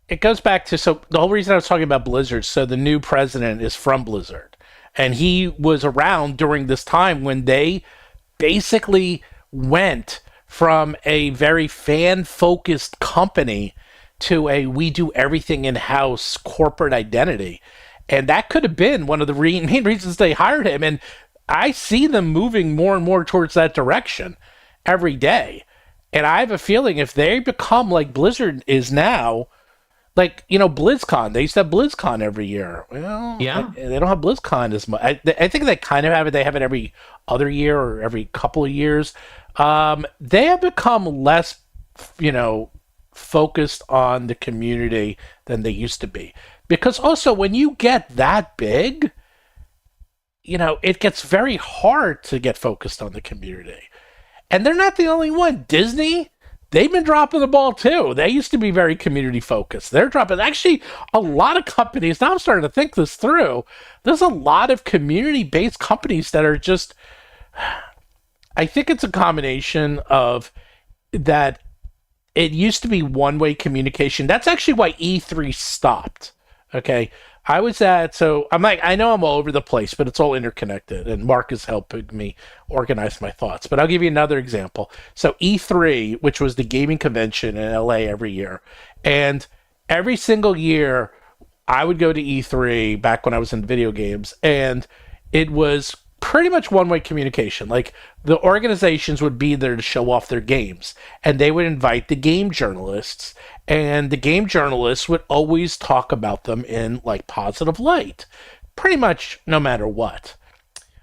it goes back to, so the whole reason I was talking about Blizzard, so the new president is from Blizzard, and he was around during this time when they basically went from a very fan-focused company to a we do everything in-house corporate identity. And that could have been one of the main reasons they hired him. And I see them moving more and more towards that direction every day. And I have a feeling if they become like Blizzard is now, like, BlizzCon, they used to have BlizzCon every year. Well, yeah, they don't have BlizzCon as much. I think they kind of have it. They have it every other year or every couple of years. They have become less, focused on the community than they used to be. Because also, when you get that big, it gets very hard to get focused on the community. And they're not the only one. Disney, they've been dropping the ball too. They used to be very community focused. They're dropping. Actually, a lot of companies, now I'm starting to think this through, there's a lot of community-based companies that are just, I think it's a combination of that it used to be one-way communication. That's actually why E3 stopped. Okay. I know I'm all over the place, but it's all interconnected, and Mark is helping me organize my thoughts. But I'll give you another example. So E3, which was the gaming convention in LA every year, and every single year I would go to E3 back when I was in video games, and it was pretty much one-way communication. Like, the organizations would be there to show off their games, and they would invite the game journalists, and the game journalists would always talk about them in, like, positive light, pretty much no matter what.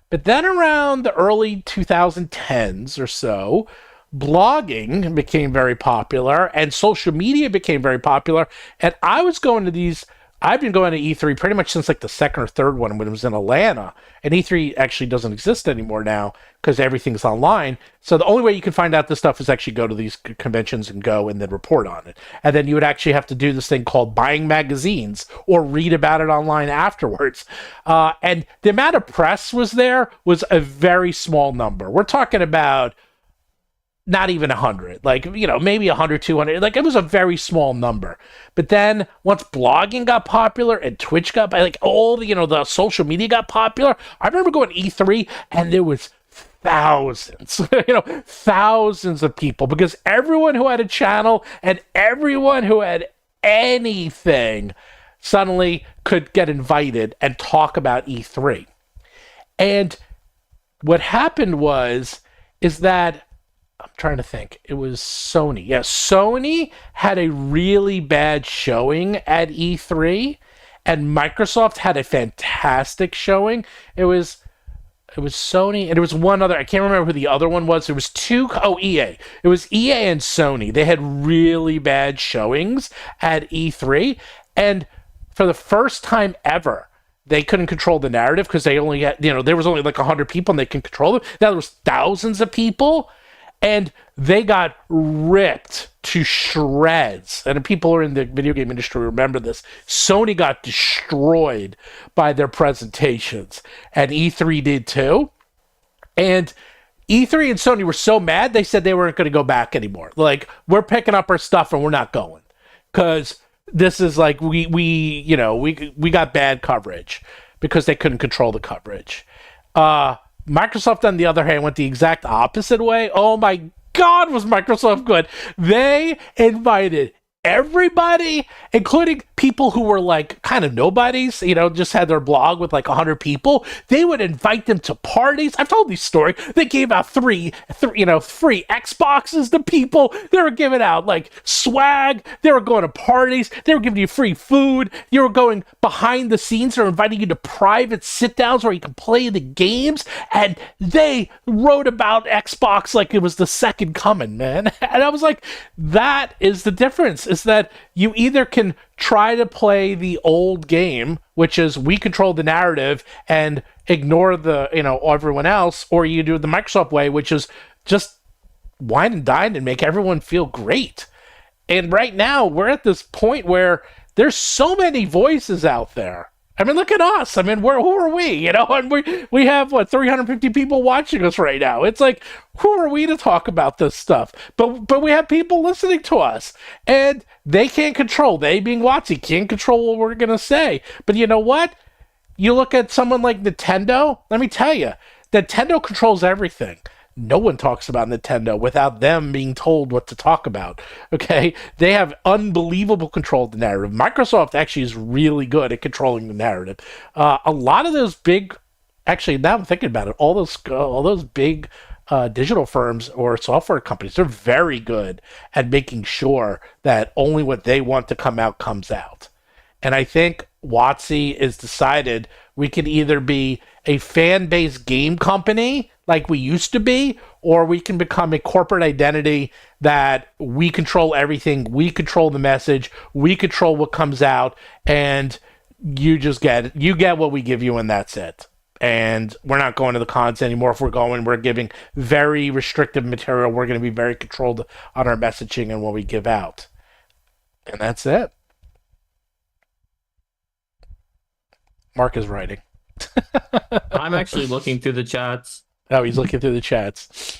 But then around the early 2010s or so, blogging became very popular, and social media became very popular, and I've been going to E3 pretty much since like the second or third one when it was in Atlanta. And E3 actually doesn't exist anymore now because everything's online. So the only way you can find out this stuff is actually go to these conventions and go and then report on it. And then you would actually have to do this thing called buying magazines or read about it online afterwards. And the amount of press was a very small number. We're talking about not even 100, like, maybe 100, 200, like, it was a very small number. But then once blogging got popular and Twitch got, like, all the, the social media got popular, I remember going to E3 and there was thousands, thousands of people, because everyone who had a channel and everyone who had anything suddenly could get invited and talk about E3. And what happened is that, I'm trying to think. It was Sony. Yeah, Sony had a really bad showing at E3, and Microsoft had a fantastic showing. It was Sony, and there was one other. I can't remember who the other one was. There was EA. It was EA and Sony. They had really bad showings at E3, and for the first time ever, they couldn't control the narrative because they only had, there was only like 100 people and they could control them. Now there was thousands of people. And they got ripped to shreds. And people who are in the video game industry remember this. Sony got destroyed by their presentations. And E3 did too. And E3 and Sony were so mad, they said they weren't going to go back anymore. Like, we're picking up our stuff and we're not going. Because this is like, we got bad coverage. Because they couldn't control the coverage. Microsoft, on the other hand, went the exact opposite way. Oh my God, was Microsoft good. They invited everybody, including people who were like kind of nobodies, just had their blog with like 100 people. They would invite them to parties. I've told these stories. They gave out free Xboxes to people. They were giving out like swag. They were going to parties. They were giving you free food. You were going behind the scenes. They're inviting you to private sit downs where you can play the games. And they wrote about Xbox like it was the second coming, man. And I was like, that is the difference. Is that you either can try to play the old game, which is we control the narrative and ignore the, everyone else, or you do the Microsoft way, which is just wine and dine and make everyone feel great. And right now, we're at this point where there's so many voices out there. I mean, look at us. I mean, who are we? And we have, 350 people watching us right now. It's like, who are we to talk about this stuff? But we have people listening to us. And they can't control. They, being WoTC, can't control what we're going to say. But you know what? You look at someone like Nintendo. Let me tell you, Nintendo controls everything. No one talks about Nintendo without them being told what to talk about, okay? They have unbelievable control of the narrative. Microsoft actually is really good at controlling the narrative. A lot of those big, actually, now I'm thinking about it, all those big digital firms or software companies, they're very good at making sure that only what they want to come out comes out. And I think WoTC has decided we can either be a fan-based game company like we used to be, or we can become a corporate identity that we control everything, we control the message, we control what comes out, and you just get what we give you, and that's it. And we're not going to the cons anymore. If we're giving very restrictive material. We're going to be very controlled on our messaging and what we give out. And that's it. Mark is writing. I'm actually looking through the chats. Oh, he's looking through the chats.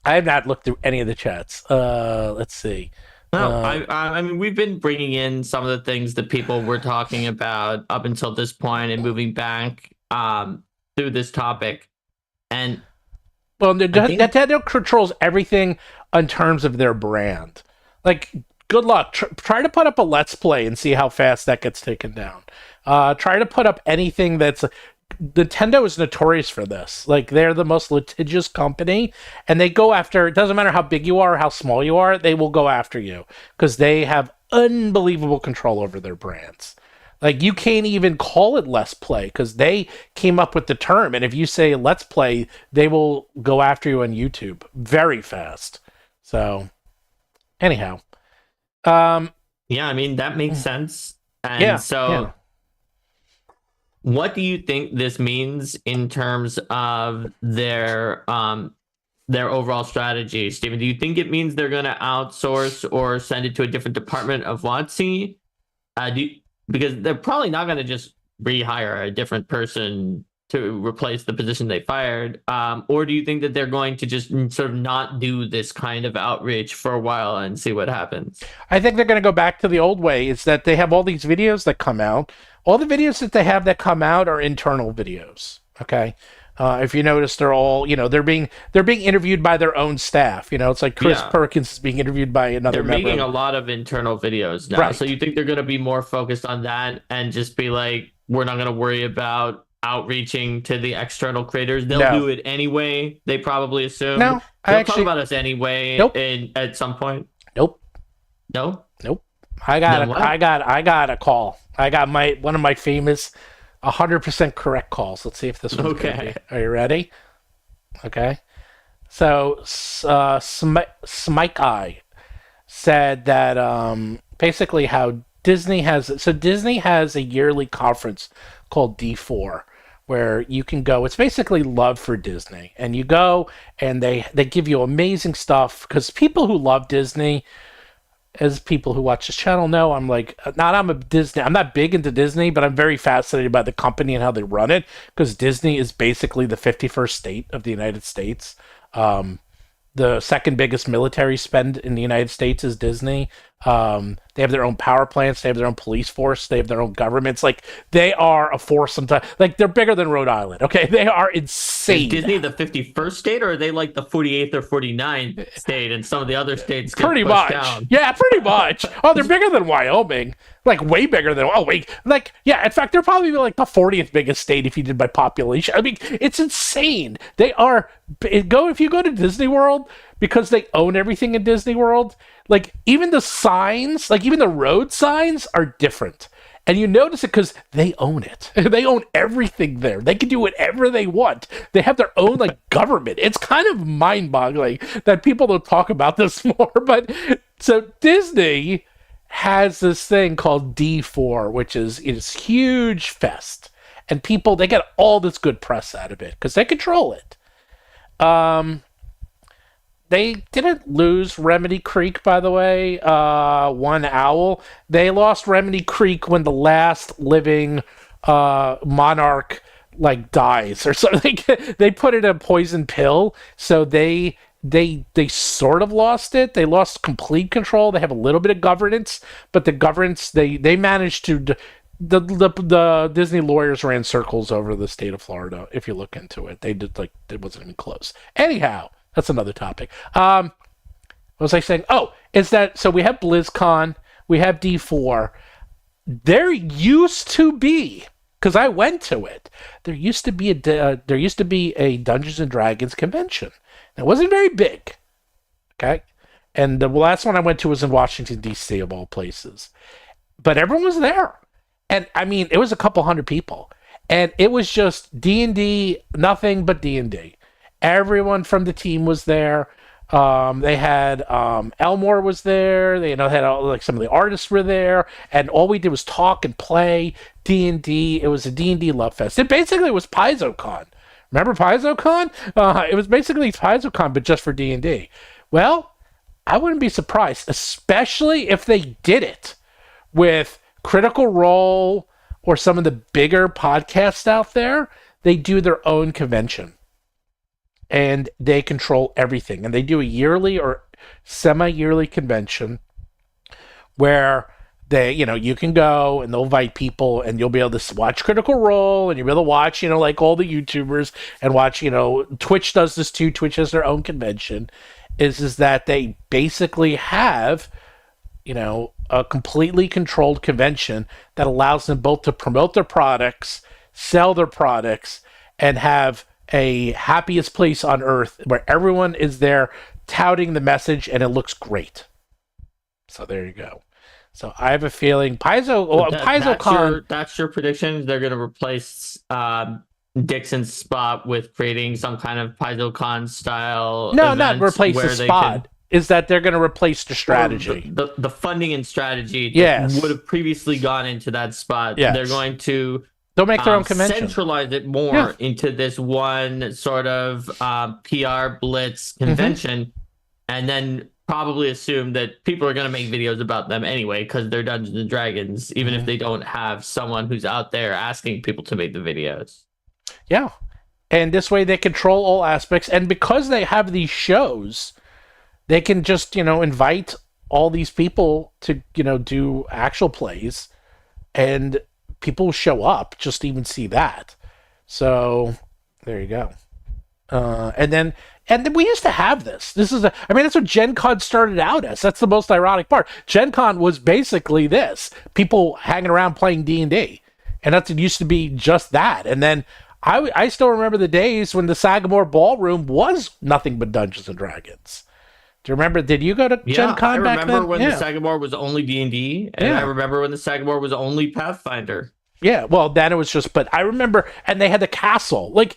I have not looked through any of the chats. Let's see. No, I mean, we've been bringing in some of the things that people were talking about up until this point and moving back through this topic. And well, Nintendo controls everything in terms of their brand. Like, good luck. Try to put up a Let's Play and see how fast that gets taken down. Try to put up anything that's... Nintendo is notorious for this. Like, they're the most litigious company, and they go after... It doesn't matter how big you are or how small you are, they will go after you, because they have unbelievable control over their brands. Like, you can't even call it Let's Play, because they came up with the term, and if you say Let's Play, they will go after you on YouTube very fast. So, anyhow. Yeah, I mean, that makes sense. And what do you think this means in terms of their overall strategy, Stephen? Do you think it means they're going to outsource or send it to a different department of WoTC? Because they're probably not going to just rehire a different person to replace the position they fired. Or do you think that they're going to just sort of not do this kind of outreach for a while and see what happens? I think they're going to go back to the old way. Is that they have all these videos that come out. All the videos that they have that come out are internal videos. Okay. If you notice, they're all, they're being interviewed by their own staff. It's like Chris Perkins is being interviewed by another member. They're making a lot of internal videos now. Right. So you think they're going to be more focused on that and just be like, we're not going to worry about outreaching to the external creators. They'll do it anyway. They probably assume. No, they'll talk about us anyway. Nope. At some point. Nope. No. Nope. I got a call. I got one of my famous 100% correct calls. Let's see if this one's okay. Are you ready? Okay. So, Smike Eye said that basically how Disney has a yearly conference called D4 where you can go. It's basically love for Disney, and you go and they give you amazing stuff, because people who love Disney, as people who watch this channel know, I'm not big into Disney, but I'm very fascinated by the company and how they run it, because Disney is basically the 51st state of the United States. The second biggest military spend in the United States is Disney. They have their own power plants. They have their own police force. They have their own governments. Like, they are a force sometimes. Like, they're bigger than Rhode Island. Okay, they are insane. Is Disney the 51st state, or are they like the 48th or 49th state, and some of the other states get pretty pushed much down? Yeah, pretty much. Oh, they're bigger than Wyoming. Like, way bigger than. Oh, wait. Like, yeah. In fact, they're probably like the 40th biggest state if you did by population. I mean, it's insane. They are. If you go to Disney World, because they own everything in Disney World. Like, even the signs, like even the road signs are different. And you notice it because they own it. They own everything there. They can do whatever they want. They have their own, government. It's kind of mind-boggling that people don't talk about this more. But so Disney has this thing called D4, which is huge fest. And people, they get all this good press out of it because they control it. They didn't lose Remedy Creek, by the way. One Owl. They lost Remedy Creek when the last living monarch dies or something. They put it in a poison pill, so they sort of lost it. They lost complete control. They have a little bit of governance, but the governance they managed to. The Disney lawyers ran circles over the state of Florida. If you look into it, they did it wasn't even close. Anyhow, that's another topic. What was I saying? Oh, is that so? We have BlizzCon, we have D4. There used to be, because I went to it. There used to be a Dungeons and Dragons convention. It wasn't very big, okay. And the last one I went to was in Washington D.C. of all places, but everyone was there. And I mean, it was a couple hundred people, and it was just D&D, nothing but D&D. Everyone from the team was there. They had Elmore was there. They had some of the artists were there, and all we did was talk and play D&D. It was a D&D love fest. It basically was PaizoCon. Remember PaizoCon? It was basically PaizoCon, but just for D&D. Well, I wouldn't be surprised, especially if they did it with Critical Role or some of the bigger podcasts out there. They do their own convention and they control everything, and they do a yearly or semi-yearly convention where they, you can go and they'll invite people and you'll be able to watch Critical Role and you'll be able to watch, all the YouTubers and watch, Twitch does this too. Twitch has their own convention. Is that they basically have, a completely controlled convention that allows them both to promote their products, sell their products, and have a happiest place on earth where everyone is there touting the message and it looks great. So there you go. So I have a feeling PaizoCon. That's your prediction. They're going to replace Dixon's spot with creating some kind of PaizoCon style. No, not replace the spot. Is that they're going to replace the strategy. The funding and strategy yes. would have previously gone into that spot. Yes. They're going to they'll make their own convention. Centralize it more into this one sort of PR blitz convention, and then probably assume that people are going to make videos about them anyway because they're Dungeons and Dragons, even if they don't have someone who's out there asking people to make the videos. Yeah. And this way they control all aspects. And because they have these shows, they can just, invite all these people to, do actual plays, and people will show up just to even see that. So there you go. And then we used to have this. That's what Gen Con started out as. That's the most ironic part. Gen Con was basically this. People hanging around playing D&D. And it used to be just that. And then I still remember the days when the Sagamore Ballroom was nothing but Dungeons and Dragons. Do you remember? Did you go to Gen Con back then? I remember when the Sagamore was only D&D, and I remember when the Sagamore was only Pathfinder. Yeah, well, then it was just, but I remember, and they had the castle. Like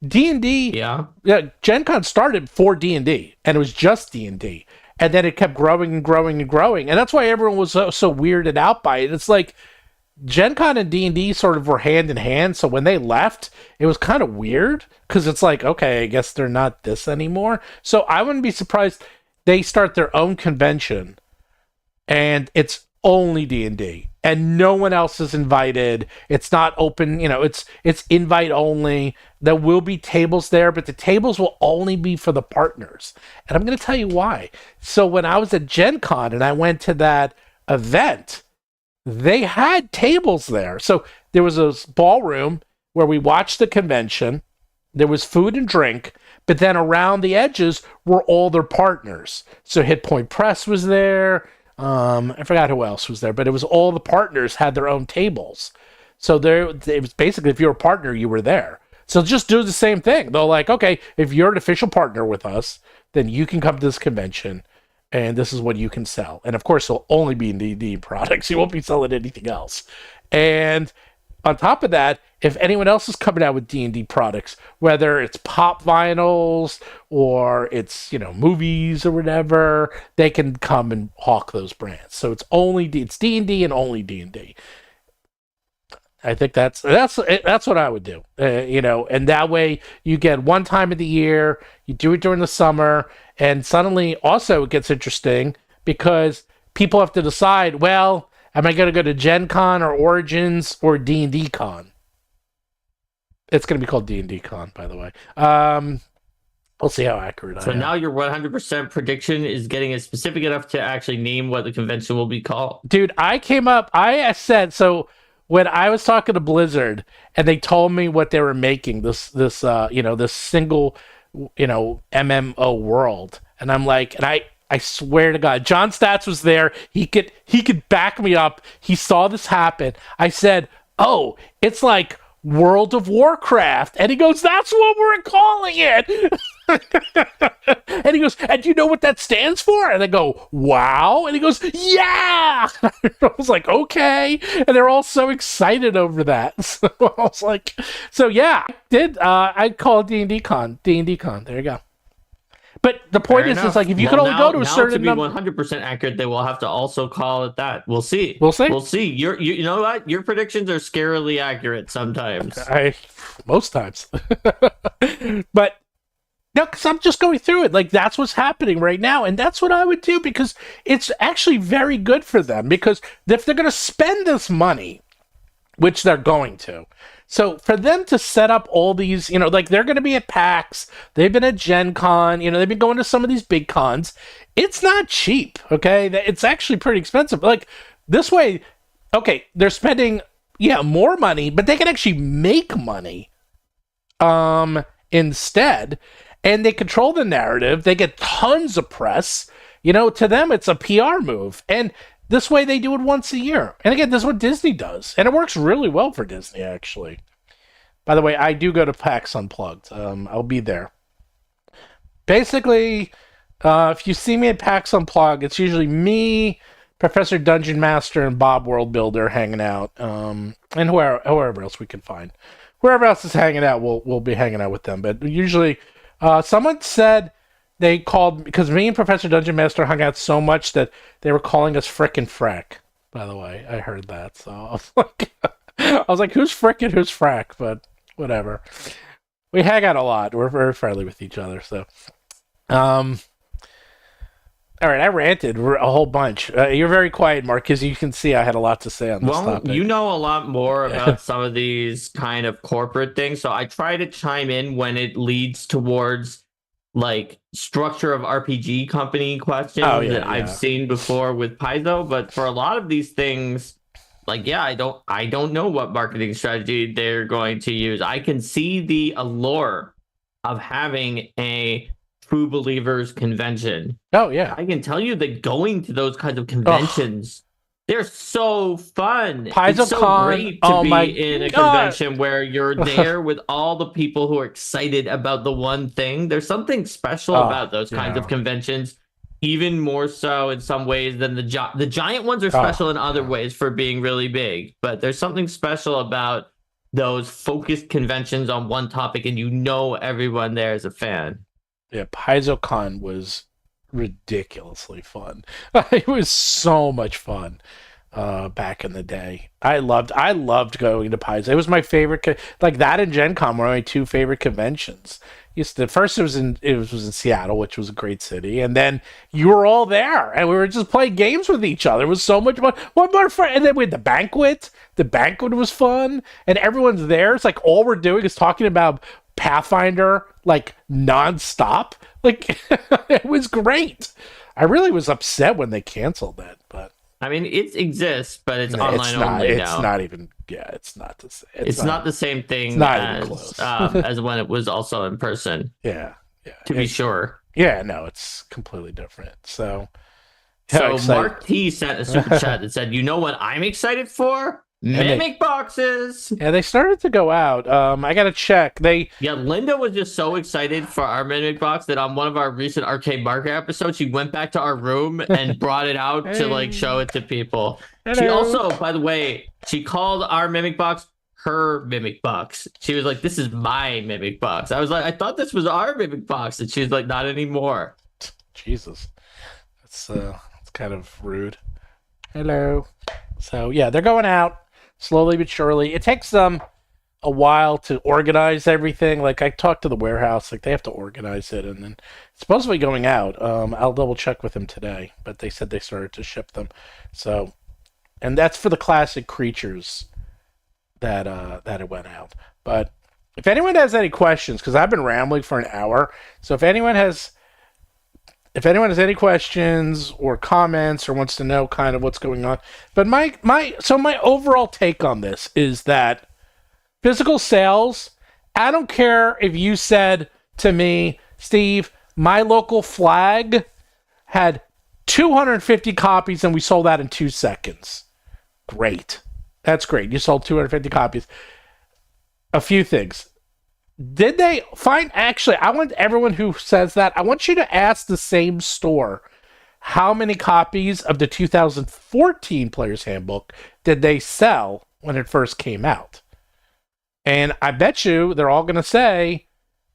D&D, yeah, Gen Con started for D&D, and it was just D&D. And then it kept growing and growing and growing. And that's why everyone was so weirded out by it. It's like Gen Con and D&D sort of were hand in hand, so when they left, it was kind of weird, because it's like, okay, I guess they're not this anymore. So I wouldn't be surprised they start their own convention, and it's only D&D, and no one else is invited. It's not open, it's invite only. There will be tables there, but the tables will only be for the partners. And I'm going to tell you why. So when I was at Gen Con and I went to that event, they had tables there. So there was a ballroom where we watched the convention. There was food and drink, but then around the edges were all their partners. So Hit Point Press was there. I forgot who else was there, but it was all the partners had their own tables. So it was basically, if you're a partner, you were there. So just do the same thing. They're like, okay, if you're an official partner with us, then you can come to this convention, and this is what you can sell. And of course, it'll only be D&D products. You won't be selling anything else. And on top of that, if anyone else is coming out with D&D products, whether it's pop vinyls or it's, movies or whatever, they can come and hawk those brands. So it's D&D and only D&D. I think that's what I would do. And that way you get one time of the year, you do it during the summer, and suddenly also it gets interesting because people have to decide, well, am I going to go to Gen Con or Origins or D&D Con? It's going to be called D&D Con, by the way. We'll see how accurate I am. So now your 100% prediction is getting specific enough to actually name what the convention will be called. Dude, I said, so when I was talking to Blizzard and they told me what they were making, this single, MMO world, and I'm like, and I swear to God, John Stats was there. He could back me up. He saw this happen. I said, "Oh, it's like World of Warcraft," and he goes, "That's what we're calling it." And he goes, "And do you know what that stands for?" And I go, "WoW." And he goes, "Yeah." I was like, "Okay." And they're all so excited over that. So I was like, "So yeah, I'd call it D&D Con. D&D Con. There you go." But the point is, like, if you could only go to a certain number, to be 100% accurate, they will have to also call it that. We'll see. We'll see. We'll see. You know what? Your predictions are scarily accurate sometimes. Most times. But no, because I'm just going through it. Like, that's what's happening right now, and that's what I would do because it's actually very good for them. Because if they're going to spend this money, which they're going to. So for them to set up all these, like they're going to be at PAX, they've been at Gen Con, they've been going to some of these big cons. It's not cheap, okay? It's actually pretty expensive. Like this way, okay, they're spending, more money, but they can actually make money instead. And they control the narrative. They get tons of press. To them, it's a PR move. And this way they do it once a year. And again, this is what Disney does. And it works really well for Disney, actually. By the way, I do go to PAX Unplugged. I'll be there. Basically, if you see me at PAX Unplugged, it's usually me, Professor Dungeon Master, and Bob World Builder hanging out. And whoever else we can find. Whoever else is hanging out, we'll be hanging out with them. But usually, someone said they called, because me and Professor Dungeon Master hung out so much that they were calling us frickin' frack. By the way, I heard that, so I was like, who's frickin', who's frack? But whatever. We hang out a lot. We're very friendly with each other, so. All right, I ranted a whole bunch. You're very quiet, Mark, because you can see I had a lot to say on this topic. You know a lot more about some of these kind of corporate things, so I try to chime in when it leads towards like structure of RPG company questions that I've seen before with Paizo, but for a lot of these things, like, I don't know what marketing strategy they're going to use. I can see the allure of having a True Believers convention. Oh yeah. I can tell you that going to those kinds of conventions, they're so fun. It's so great to be in a convention where you're there with all the people who are excited about the one thing. There's something special about those kinds of conventions, even more so in some ways than the giant ones are special in other ways for being really big. But there's something special about those focused conventions on one topic, and everyone there is a fan. Yeah, PaizoCon was ridiculously fun. It was so much fun back in the day. I loved going to Paizo. It was my favorite. Like that and Gen Con were my two favorite conventions. First it was in Seattle, which was a great city, and then you were all there, and we were just playing games with each other. It was so much fun. One more fun, and then we had the banquet. The banquet was fun, and everyone's there. It's like all we're doing is talking about Pathfinder, like nonstop. Like it was great. I really was upset when they canceled that, but I mean, it exists, but it's online only now. It's not even. Yeah, it's not the same. It's not the same thing as when it was also in person. Yeah. To be sure. Yeah, no, it's completely different. So Mark T sent a super chat that said, "You know what I'm excited for? Mimic boxes." Yeah, they started to go out. I gotta check. Linda was just so excited for our Mimic box that on one of our recent Arcade Market episodes, she went back to our room and brought it out to like show it to people. Hello. She also, by the way, she called our Mimic box her Mimic box. She was like, "This is my Mimic box." I was like, "I thought this was our Mimic box," and she's like, "Not anymore." Jesus, it's kind of rude. Hello. So yeah, they're going out slowly but surely. It takes them a while to organize everything. Like I talked to the warehouse, like they have to organize it, and then it's supposed to be going out. I'll double check with them today, but they said they started to ship them. So, and that's for the classic creatures that it went out. But if anyone has any questions, because I've been rambling for an hour, so if anyone has any questions or comments or wants to know kind of what's going on, but my overall take on this is that physical sales, I don't care if you said to me, Steve, my local flag had 250 copies and we sold that in 2 seconds. Great. That's great. You sold 250 copies. A few things. Did they find... Actually, I want everyone who says that, I want you to ask the same store how many copies of the 2014 Player's Handbook did they sell when it first came out. And I bet you they're all going to say,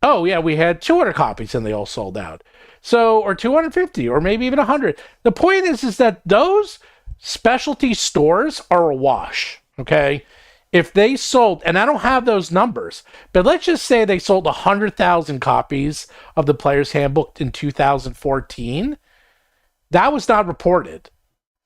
oh, yeah, we had 200 copies and they all sold out. So, or 250, or maybe even 100. The point is that those specialty stores are a wash. Okay, if they sold, and I don't have those numbers, but let's just say they sold 100,000 copies of the Player's Handbook in 2014, that was not reported,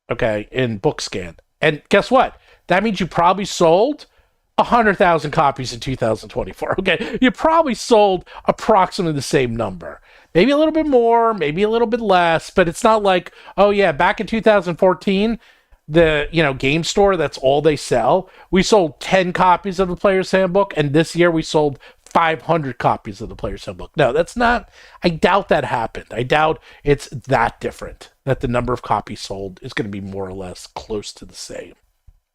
okay, in BookScan. And guess what? That means you probably sold 100,000 copies in 2024. Okay, you probably sold approximately the same number. Maybe a little bit more, maybe a little bit less, but it's not like, oh yeah, back in 2014, the game store, that's all they sell. We sold 10 copies of the Player's Handbook, and this year we sold 500 copies of the Player's Handbook. No, that's not. I doubt that happened. I doubt it's that different, that the number of copies sold is going to be more or less close to the same.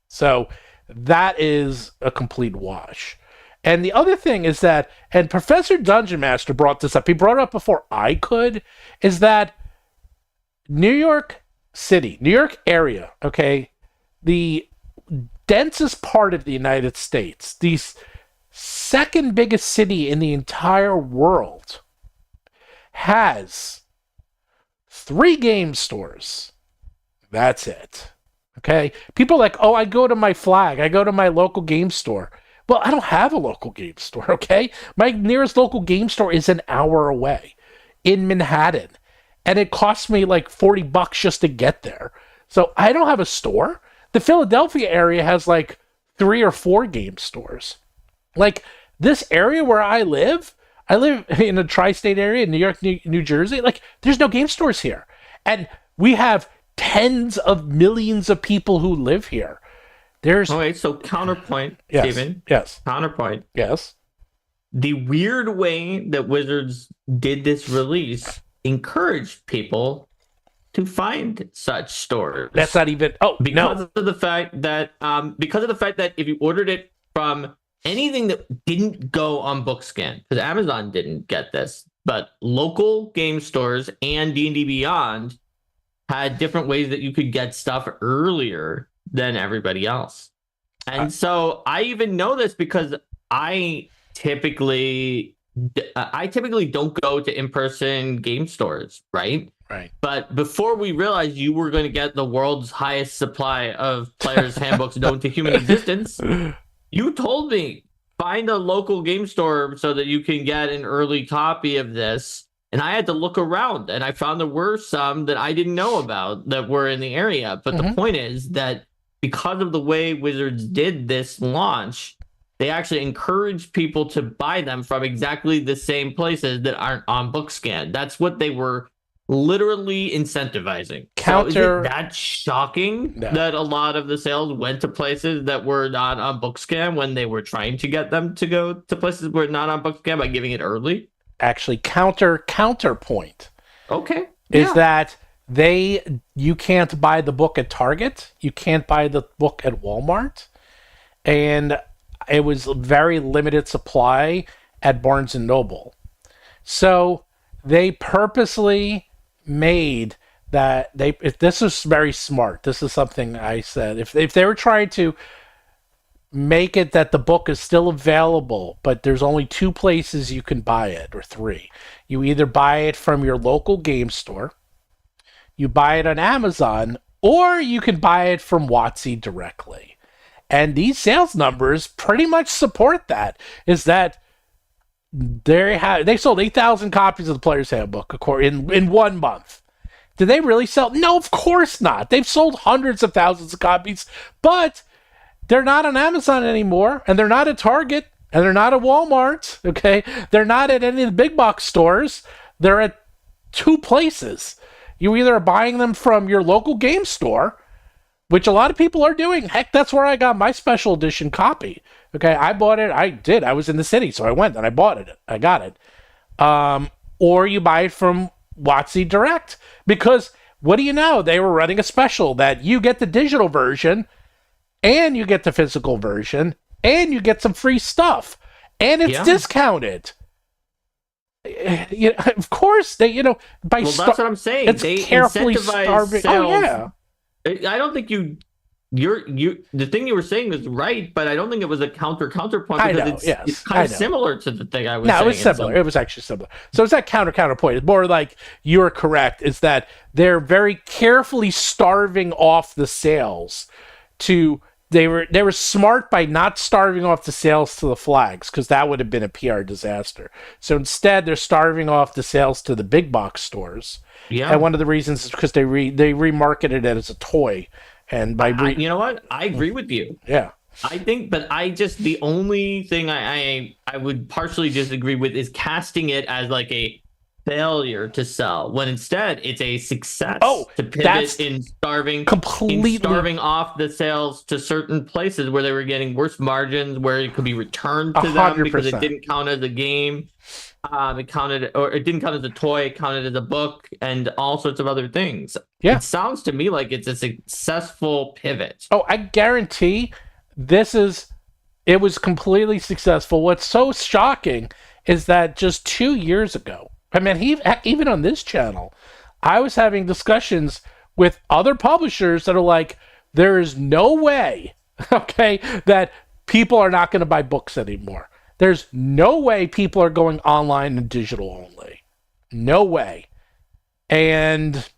So that is a complete wash. And the other thing is that, and Professor Dungeon Master brought this up, he brought it up before I could, is that New York City, New York area, okay, the densest part of the United States, the second biggest city in the entire world, has 3 game stores. That's it. Okay? People are like, oh, I go to my flag, I go to my local game store. Well, I don't have a local game store, okay? My nearest local game store is an hour away in Manhattan. And it cost me like $40 just to get there. So I don't have a store. The Philadelphia area has like 3 or 4 game stores. Like this area where I live in a tri-state area in New York, New Jersey. Like there's no game stores here. And we have tens of millions of people who live here. There's... All right, so counterpoint, yes, Steven. Yes. Counterpoint. Yes. The weird way that Wizards did this release encouraged people to find such stores. That's not even because of the fact that if you ordered it from anything that didn't go on BookScan, because Amazon didn't get this, but local game stores and D&D Beyond had different ways that you could get stuff earlier than everybody else. And so I even know this because I typically don't go to in-person game stores, right? Right. But before we realized you were going to get the world's highest supply of Player's Handbooks known to human existence, you told me, find a local game store so that you can get an early copy of this. And I had to look around, and I found there were some that I didn't know about that were in the area. But the point is that because of the way Wizards did this launch, they actually encourage people to buy them from exactly the same places that aren't on BookScan. That's what they were literally incentivizing. So is it that shocking that a lot of the sales went to places that were not on BookScan when they were trying to get them to go to places where not on BookScan by giving it early? Actually, counterpoint. Okay. Is that you can't buy the book at Target, you can't buy the book at Walmart, and it was very limited supply at Barnes & Noble. So they purposely made that this is very smart. This is something I said. If they were trying to make it that the book is still available, but there's only 2 places you can buy it, or 3. You either buy it from your local game store, you buy it on Amazon, or you can buy it from WoTC directly. And these sales numbers pretty much support that, is that they sold 8,000 copies of the Player's Handbook in 1 month. Did they really sell? No, of course not. They've sold hundreds of thousands of copies, but they're not on Amazon anymore, and they're not at Target, and they're not at Walmart, okay? They're not at any of the big box stores. They're at 2 places. You either are buying them from your local game store, which a lot of people are doing. Heck, that's where I got my special edition copy. Okay, I bought it. I was in the city, so I went and I bought it. I got it. Or you buy it from WoTC Direct, because what do you know? They were running a special that you get the digital version, and you get the physical version, and you get some free stuff, and it's discounted. Of course, they, that's what I'm saying. It's they carefully starving. Sales. Oh yeah. I don't think the thing you were saying is right, but I don't think it was a counterpoint, because it's kind of similar to the thing I was saying. No, it was similar. It was actually similar. So it's that counterpoint. It's more like you're correct, is that they're very carefully starving off the sales they were smart by not starving off the sales to the flags, because that would have been a PR disaster. So instead, they're starving off the sales to the big box stores. Yeah. And one of the reasons is because they remarketed it as a toy. And you know what? I agree with you. Yeah. I think, but the only thing I would partially disagree with is casting it as like a failure to sell, when instead it's a success to pivot in starving off the ssales to certain places where they were getting worse margins, where it could be returned to 100%. Them because it didn't count as a game. It didn't count as a toy, it counted as a book, and all sorts of other things. Yeah. It sounds to me like it's a successful pivot. Oh, I guarantee it was completely successful. What's so shocking is that just 2 years ago, I mean, even on this channel, I was having discussions with other publishers that are like, there is no way, okay, that people are not going to buy books anymore. There's no way people are going online and digital only. No way. And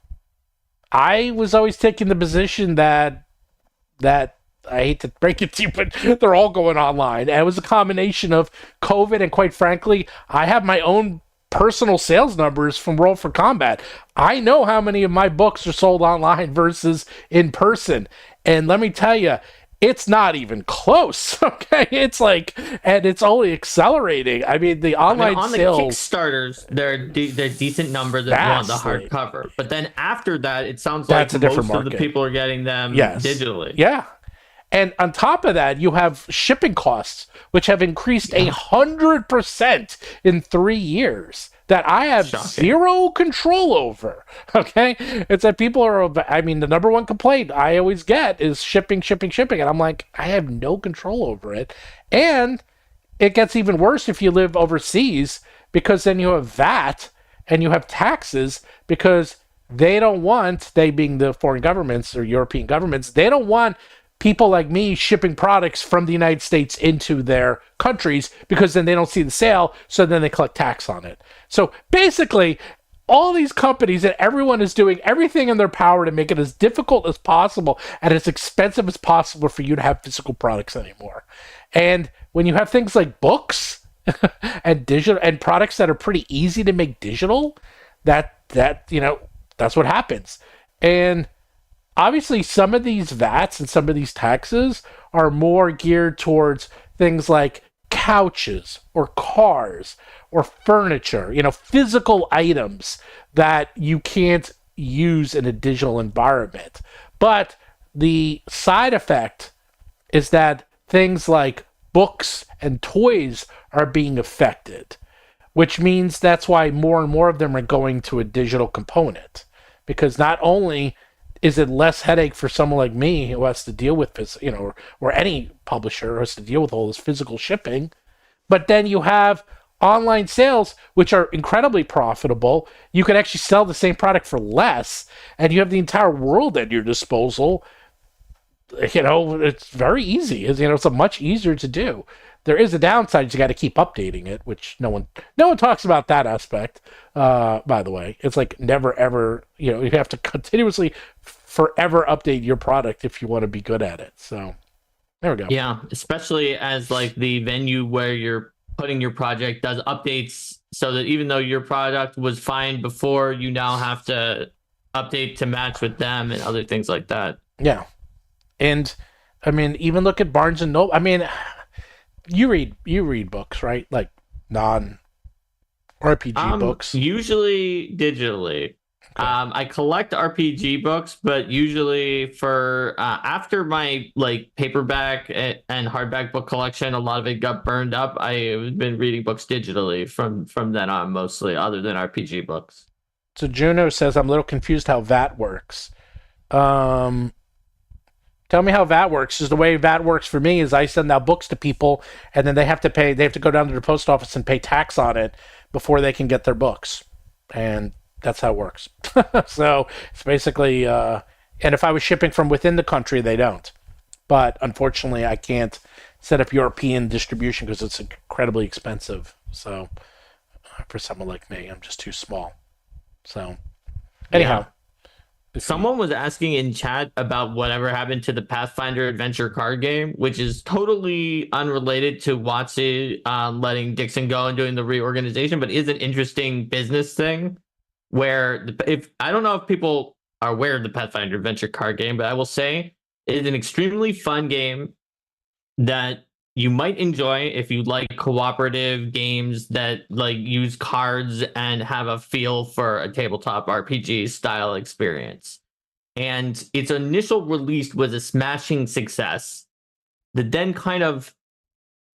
I was always taking the position that I hate to break it to you, but they're all going online. And it was a combination of COVID, and quite frankly, I have my own personal sales numbers from Roll for Combat. I know how many of my books are sold online versus in person. And let me tell you, it's not even close. Okay, it's like, and it's only accelerating. I mean, the online on sales, the Kickstarters, they're decent number that want the hardcover. But then after that, it sounds like most of the people are getting them digitally. Yeah. And on top of that, you have shipping costs, which have increased 100% in 3 years, that I have zero control over. Okay? It's that people are, the number one complaint I always get is shipping. And I'm like, I have no control over it. And it gets even worse if you live overseas, because then you have VAT and you have taxes, because they being the foreign governments or European governments, they don't want people like me shipping products from the United States into their countries, because then they don't see the sale, so then they collect tax on it. So basically, all these companies and everyone is doing everything in their power to make it as difficult as possible and as expensive as possible for you to have physical products anymore. And when you have things like books and digital and products that are pretty easy to make digital, that's what happens. And obviously, some of these VATs and some of these taxes are more geared towards things like couches or cars or furniture, physical items that you can't use in a digital environment. But the side effect is that things like books and toys are being affected, which means that's why more and more of them are going to a digital component, because not only is it less headache for someone like me who has to deal with, or any publisher who has to deal with all this physical shipping, but then you have online sales, which are incredibly profitable. You can actually sell the same product for less, and you have the entire world at your disposal it's very easy. It's a much easier to do. There is a downside. You got to keep updating it, which no one talks about that aspect. By the way, it's like never ever. You have to continuously, forever update your product if you want to be good at it. So there we go. Yeah, especially as like the venue where you're putting your project does updates, so that even though your product was fine before, you now have to update to match with them and other things like that. Yeah, and I mean, even look at Barnes and Noble. I mean, you read books, right? Like non-RPG books. Usually digitally. Okay. I collect RPG books, but usually for after my like paperback and hardback book collection, a lot of it got burned up. I've been reading books digitally from then on, mostly, other than RPG books. So Juno says, I'm a little confused how VAT works. Tell me how VAT works. Because the way VAT works for me is I send out books to people, and then they have to go down to the post office and pay tax on it before they can get their books. And that's how it works. So it's basically, and if I was shipping from within the country, they don't. But unfortunately, I can't set up European distribution because it's incredibly expensive. So for someone like me, I'm just too small. So anyhow. Yeah. Someone was asking in chat about whatever happened to the Pathfinder adventure card game, which is totally unrelated to WoTC letting Dixon go and doing the reorganization, but is an interesting business thing. Where if I don't know if people are aware of the Pathfinder adventure card game, but I will say it is an extremely fun game that you might enjoy if you like cooperative games that like use cards and have a feel for a tabletop RPG style experience. And its initial release was a smashing success that then kind of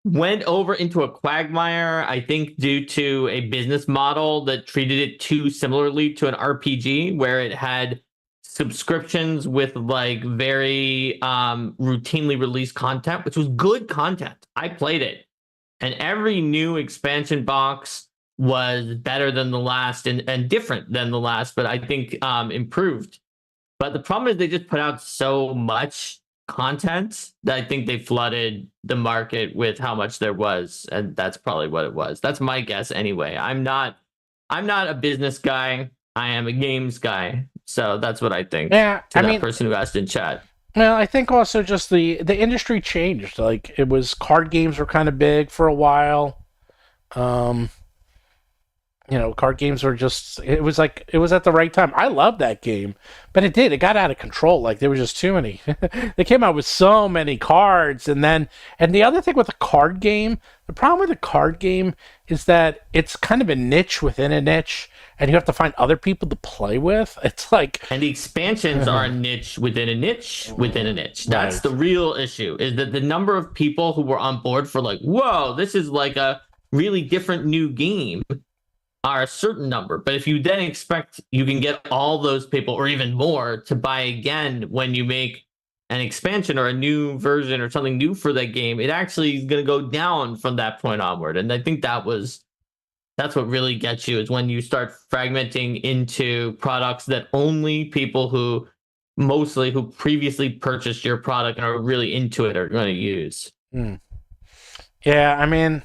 went over into a quagmire, I think, due to a business model that treated it too similarly to an RPG, where it had subscriptions with like very routinely released content, which was good content. I played it, and every new expansion box was better than the last and different than the last, but I think improved. But the problem is they just put out so much content that I think they flooded the market with how much there was, and that's probably what it was. That's my guess anyway. I'm not a business guy. I am a games guy. So that's what I think. Yeah, to that person who asked in chat. Well, I think also just the industry changed. Like it was card games were kind of big for a while. Card games were just, it was at the right time. I loved that game, but it got out of control. Like there was just too many. They came out with so many cards. And the other thing with a card game, the problem with a card game is that it's kind of a niche within a niche, and you have to find other people to play with. It's like, and the expansions are a niche within a niche within a niche. That's right. The real issue is that the number of people who were on board for like, whoa, this is like a really different new game, are a certain number. But if you then expect you can get all those people or even more to buy again when you make an expansion or a new version or something new for that game, it actually is going to go down from that point onward. And I think that's what really gets you, is when you start fragmenting into products that only people who previously purchased your product and are really into it are going to use. Yeah, I mean,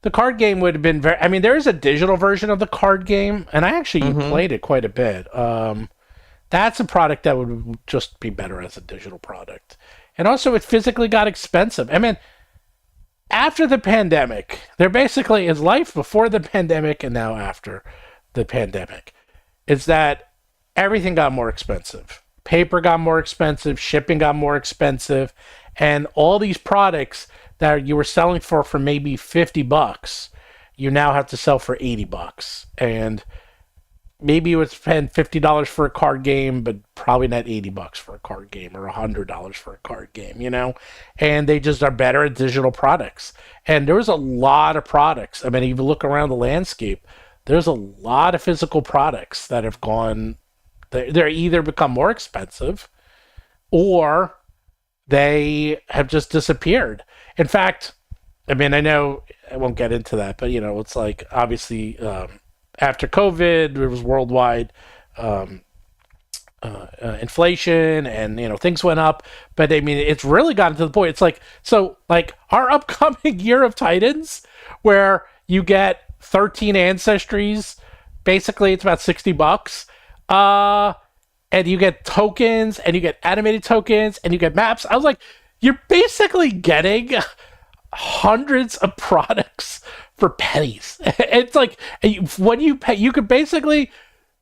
the card game would have been there is a digital version of the card game, and I actually played it quite a bit. That's a product that would just be better as a digital product. And also, it physically got expensive. I mean, after the pandemic, there basically is life before the pandemic and now after the pandemic. Is that everything got more expensive. Paper got more expensive, shipping got more expensive, and all these products that you were selling for maybe $50, you now have to sell for $80. And maybe you would spend $50 for a card game, but probably not $80 for a card game or $100 for a card game, And they just are better at digital products. And there's a lot of products. I mean, if you look around the landscape, there's a lot of physical products that have gone, they're either become more expensive or they have just disappeared. In fact, I mean, I know I won't get into that, but it's like obviously after COVID, there was worldwide inflation and things went up, but I mean it's really gotten to the point. It's like our upcoming Year of Titans, where you get 13 ancestries, basically it's about $60, and you get tokens and you get animated tokens and you get maps. I was like, you're basically getting hundreds of products for pennies. It's like when you pay, you could basically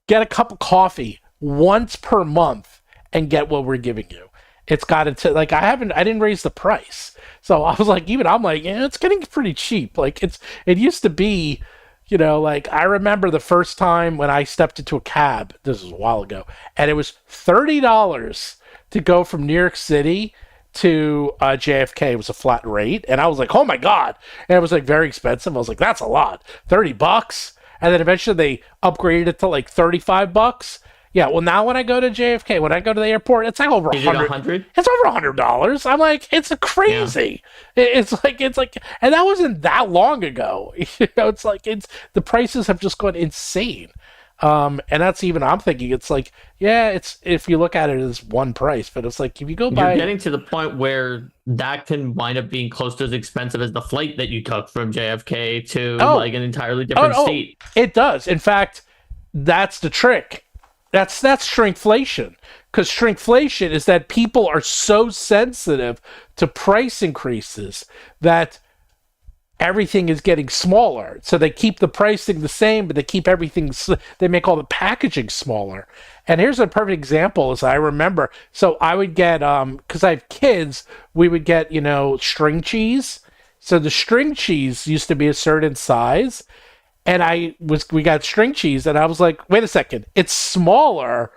get a cup of coffee once per month and get what we're giving you. It's got it to like I didn't raise the price, so I was like, I'm like, it's getting pretty cheap. Like it used to be, like I remember the first time when I stepped into a cab. This was a while ago, and it was $30 to go from New York City to JFK. It was a flat rate, and I was like, oh my god, and it was like very expensive. I was like, that's a lot, $30. And then eventually they upgraded it to like $35. Yeah, well now when I go to JFK, when I go to the airport, it's like over $100. It's over $100. I'm like, it's crazy. Yeah. It's like, and that wasn't that long ago. It's like the prices have just gone insane. And that's even, I'm thinking, it's like, yeah, it's, if you look at it as one price, but it's like, if you go by... You're getting to the point where that can wind up being close to as expensive as the flight that you took from JFK to like an entirely different state. It does. In fact, that's the trick. That's shrinkflation. Because shrinkflation is that people are so sensitive to price increases that everything is getting smaller. So they keep the pricing the same, but they keep everything, they make all the packaging smaller. And here's a perfect example, as I remember. So I would get, because I have kids, we would get, string cheese. So the string cheese used to be a certain size. And we got string cheese, and I was like, wait a second, it's smaller.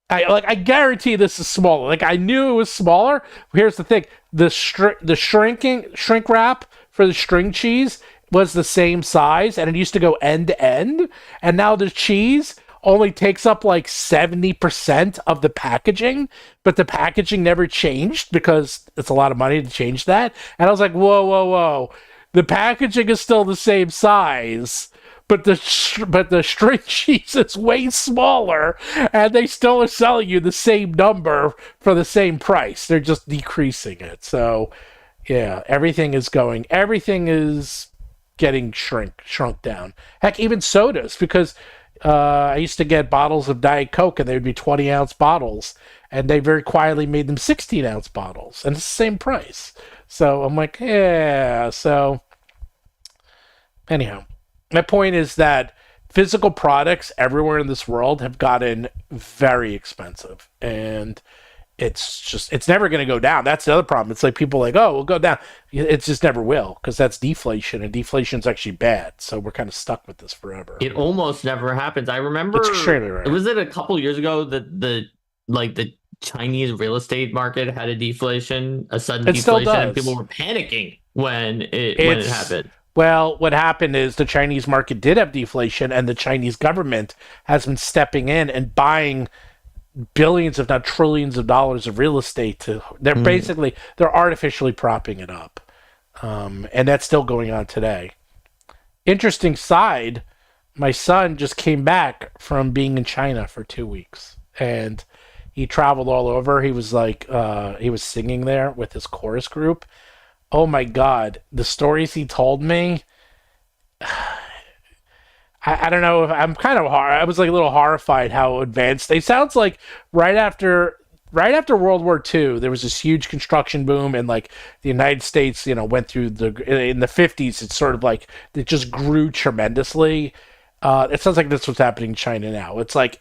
I guarantee this is smaller. Like I knew it was smaller. Here's the thing: the shrink wrap for the string cheese was the same size, and it used to go end to end. And now the cheese only takes up like 70% of the packaging, but the packaging never changed because it's a lot of money to change that. And I was like, whoa, the packaging is still the same size. But the string cheese is way smaller, and they still are selling you the same number for the same price. They're just decreasing it. So, yeah, everything is getting shrunk down. Heck, even sodas, because I used to get bottles of Diet Coke, and they would be 20-ounce bottles, and they very quietly made them 16-ounce bottles, and it's the same price. So I'm like, yeah. So, anyhow. My point is that physical products everywhere in this world have gotten very expensive, and it's never going to go down. That's the other problem. It's like people are like, oh, we'll go down. It just never will, because that's deflation, and deflation is actually bad. So we're kind of stuck with this forever. It almost never happens. I remember it's extremely rare. Was it a couple years ago that the Chinese real estate market had a sudden deflation, and people were panicking when it happened. Well, what happened is the Chinese market did have deflation, and the Chinese government has been stepping in and buying billions, if not trillions of dollars of real estate. They're artificially propping it up. And that's still going on today. Interesting side, my son just came back from being in China for 2 weeks, and he traveled all over. He was he was singing there with his chorus group. Oh my God, the stories he told me, I don't know if I'm kind of I was like a little horrified how advanced they sounds like. Right after World War II, there was this huge construction boom, and like the United States, went through in the 50s. It's sort of like it just grew tremendously. It sounds like that's what's happening in China now. It's like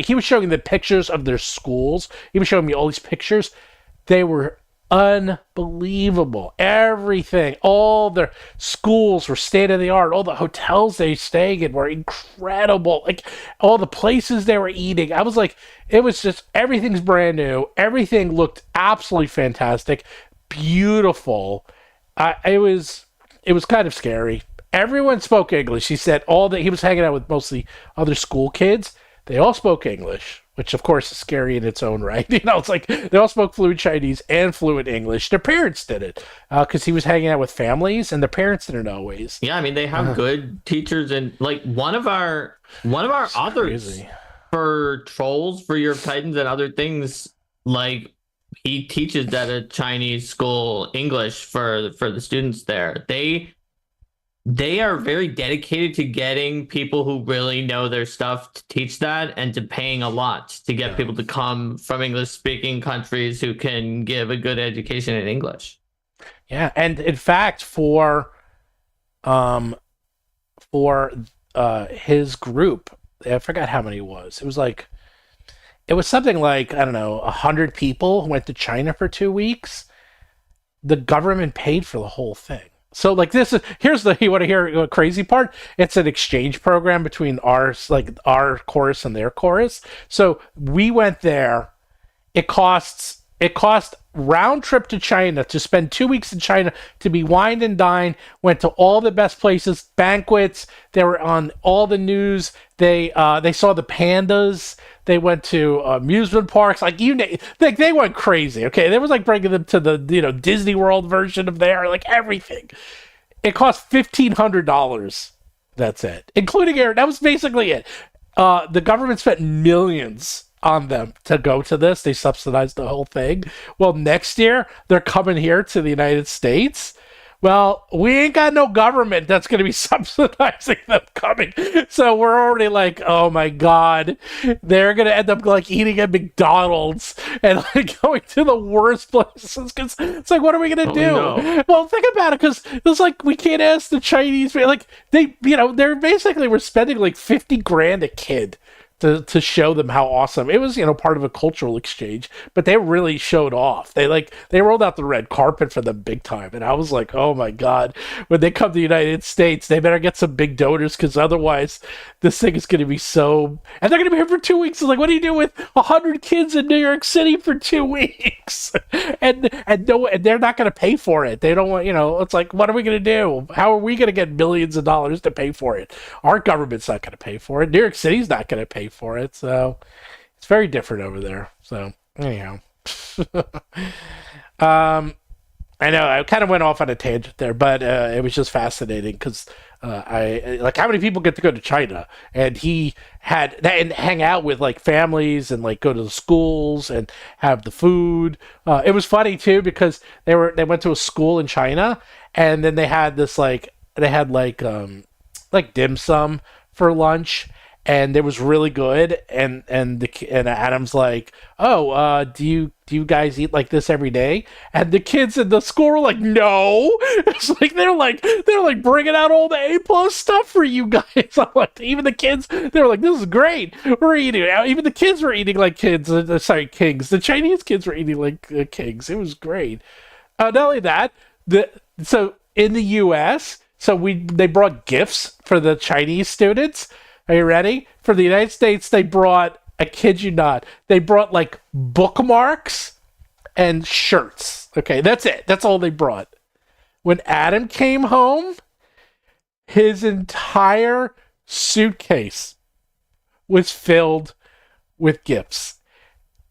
he was showing the pictures of their schools. He was showing me all these pictures. They were unbelievable. Everything, all their schools were state of the art. All the hotels they stayed in were incredible. Like all the places they were eating, I was like, it was just everything's brand new. Everything looked absolutely fantastic, beautiful. It was kind of scary. Everyone spoke English. He said he was hanging out with mostly other school kids. They all spoke English, which of course is scary in its own right. It's like they all spoke fluent Chinese and fluent English. Their parents did it because he was hanging out with families, and their parents didn't always. Yeah, I mean they have good teachers, and like one of our authors. Crazy. for trolls, for your Titans and other things, like he teaches at a Chinese school English for the students there. They are very dedicated to getting people who really know their stuff to teach that, and to paying a lot to get people to come from English speaking countries who can give a good education in English. Yeah, and in fact, for his group, I forgot how many it was. It was something like, I don't know, 100 people who went to China for 2 weeks. The government paid for the whole thing. So like you want to hear a crazy part? It's an exchange program between our chorus and their chorus. So we went there. It cost round trip to China, to spend 2 weeks in China, to be wined and dined, went to all the best places, banquets. They were on all the news. They saw the pandas. They went to amusement parks. Like they went crazy. Okay, they was like bringing them to the Disney World version of there, like everything. It cost $1,500. That's it, including air. That was basically it. The government spent millions on them to go to this. They subsidized the whole thing. Well, next year they're coming here to the United States. Well, we ain't got no government that's going to be subsidizing them coming. So we're already like, oh my God, they're going to end up like eating at McDonald's and like going to the worst places. Cause it's like, what are we going to do? No. Well, think about it. Cause it's like, we can't ask the Chinese, like they're basically, we're spending like $50,000 a kid to show them how awesome it was, part of a cultural exchange. But they really showed off. They rolled out the red carpet for them big time, and I was like, oh my God, when they come to the United States, they better get some big donors, because otherwise this thing is going to be so. And they're going to be here for 2 weeks. It's like, what do you do with 100 kids in New York City for 2 weeks? and they're not going to pay for it. They don't want, it's like, what are we going to do? How are we going to get millions of dollars to pay for it? Our government's not going to pay for it. New York City's not going to pay for it. So it's very different over there. So anyhow, I know I kind of went off on a tangent there, but it was just fascinating because I like how many people get to go to China, and he had and hang out with like families and like go to the schools and have the food. It was funny too because they went to a school in China, and then they had this like dim sum for lunch. And it was really good, and Adam's like, oh, do you guys eat like this every day? And the kids in the school were like, no. It's like they're like bringing out all the A+ stuff for you guys. I'm like, even the kids, they were like, this is great. We're eating. Even the kids were eating like kids. Kings. The Chinese kids were eating like kings. It was great. Not only that, so in the U.S., they brought gifts for the Chinese students. Are you ready? For the United States, they brought, I kid you not, they brought like bookmarks and shirts. Okay, that's it. That's all they brought. When Adam came home, his entire suitcase was filled with gifts.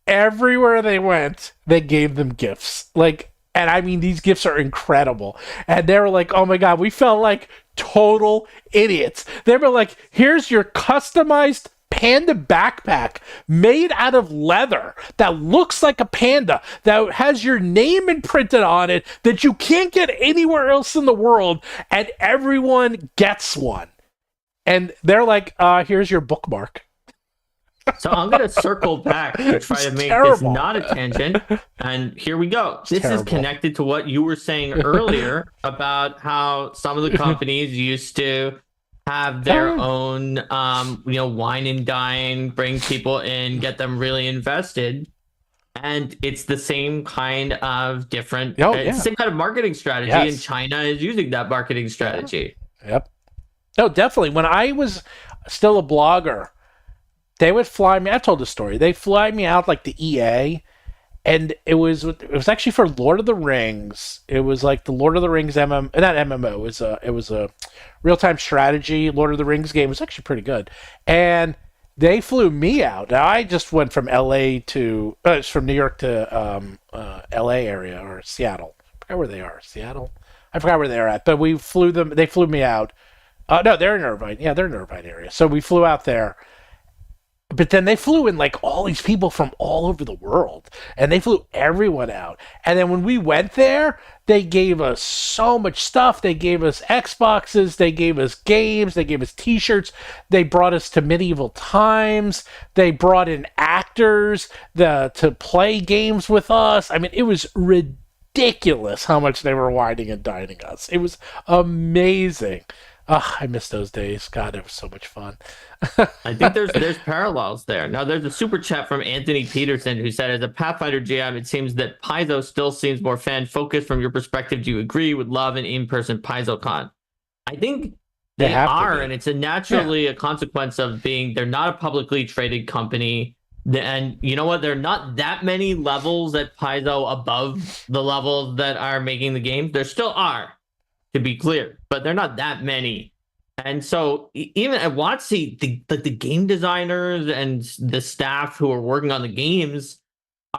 Everywhere they went, they gave them gifts. And I mean, these gifts are incredible. And they were like, oh my God, we felt like total idiots. They were like, here's your customized panda backpack made out of leather that looks like a panda, that has your name imprinted on it, that you can't get anywhere else in the world, and everyone gets one. And they're like, here's your bookmark. So I'm going to circle back to try to make this not a tangent. And here we go. This is connected to what you were saying earlier about how some of the companies used to have their own, wine and dine, bring people in, get them really invested. And it's the same kind of different, same kind of marketing strategy. Yes. And China is using that marketing strategy. Yep. No, definitely. When I was still a blogger, they would fly me. I told the story. They fly me out like the EA, and it was actually for Lord of the Rings. It was like the Lord of the Rings not MMO. It was a real time strategy Lord of the Rings game. It was actually pretty good, and they flew me out. Now I just went from LA to from New York to LA area or Seattle. I forgot where they are. Seattle. I forgot where they're at, but we flew them. They flew me out. No, they're in Irvine. Yeah, they're in Irvine area. So we flew out there. But then they flew in like all these people from all over the world, and they flew everyone out. And then when we went there, they gave us so much stuff. They gave us Xboxes, they gave us games, they gave us t-shirts. They brought us to medieval times. They brought in actors to play games with us. I mean, it was ridiculous how much they were whining and dining us. It was amazing. I miss those days. God, it was so much fun. I think there's parallels there. Now, there's a super chat from Anthony Peterson who said, as a Pathfinder GM, it seems that Paizo still seems more fan-focused. From your perspective, do you agree? Would love an in-person PaizoCon. I think they are, and it's a consequence of they're not a publicly traded company. And you know what? There are not that many levels at Paizo above the levels that are making the games. There still are, to be clear, but they're not that many. And so even at WoTC, the game designers and the staff who are working on the games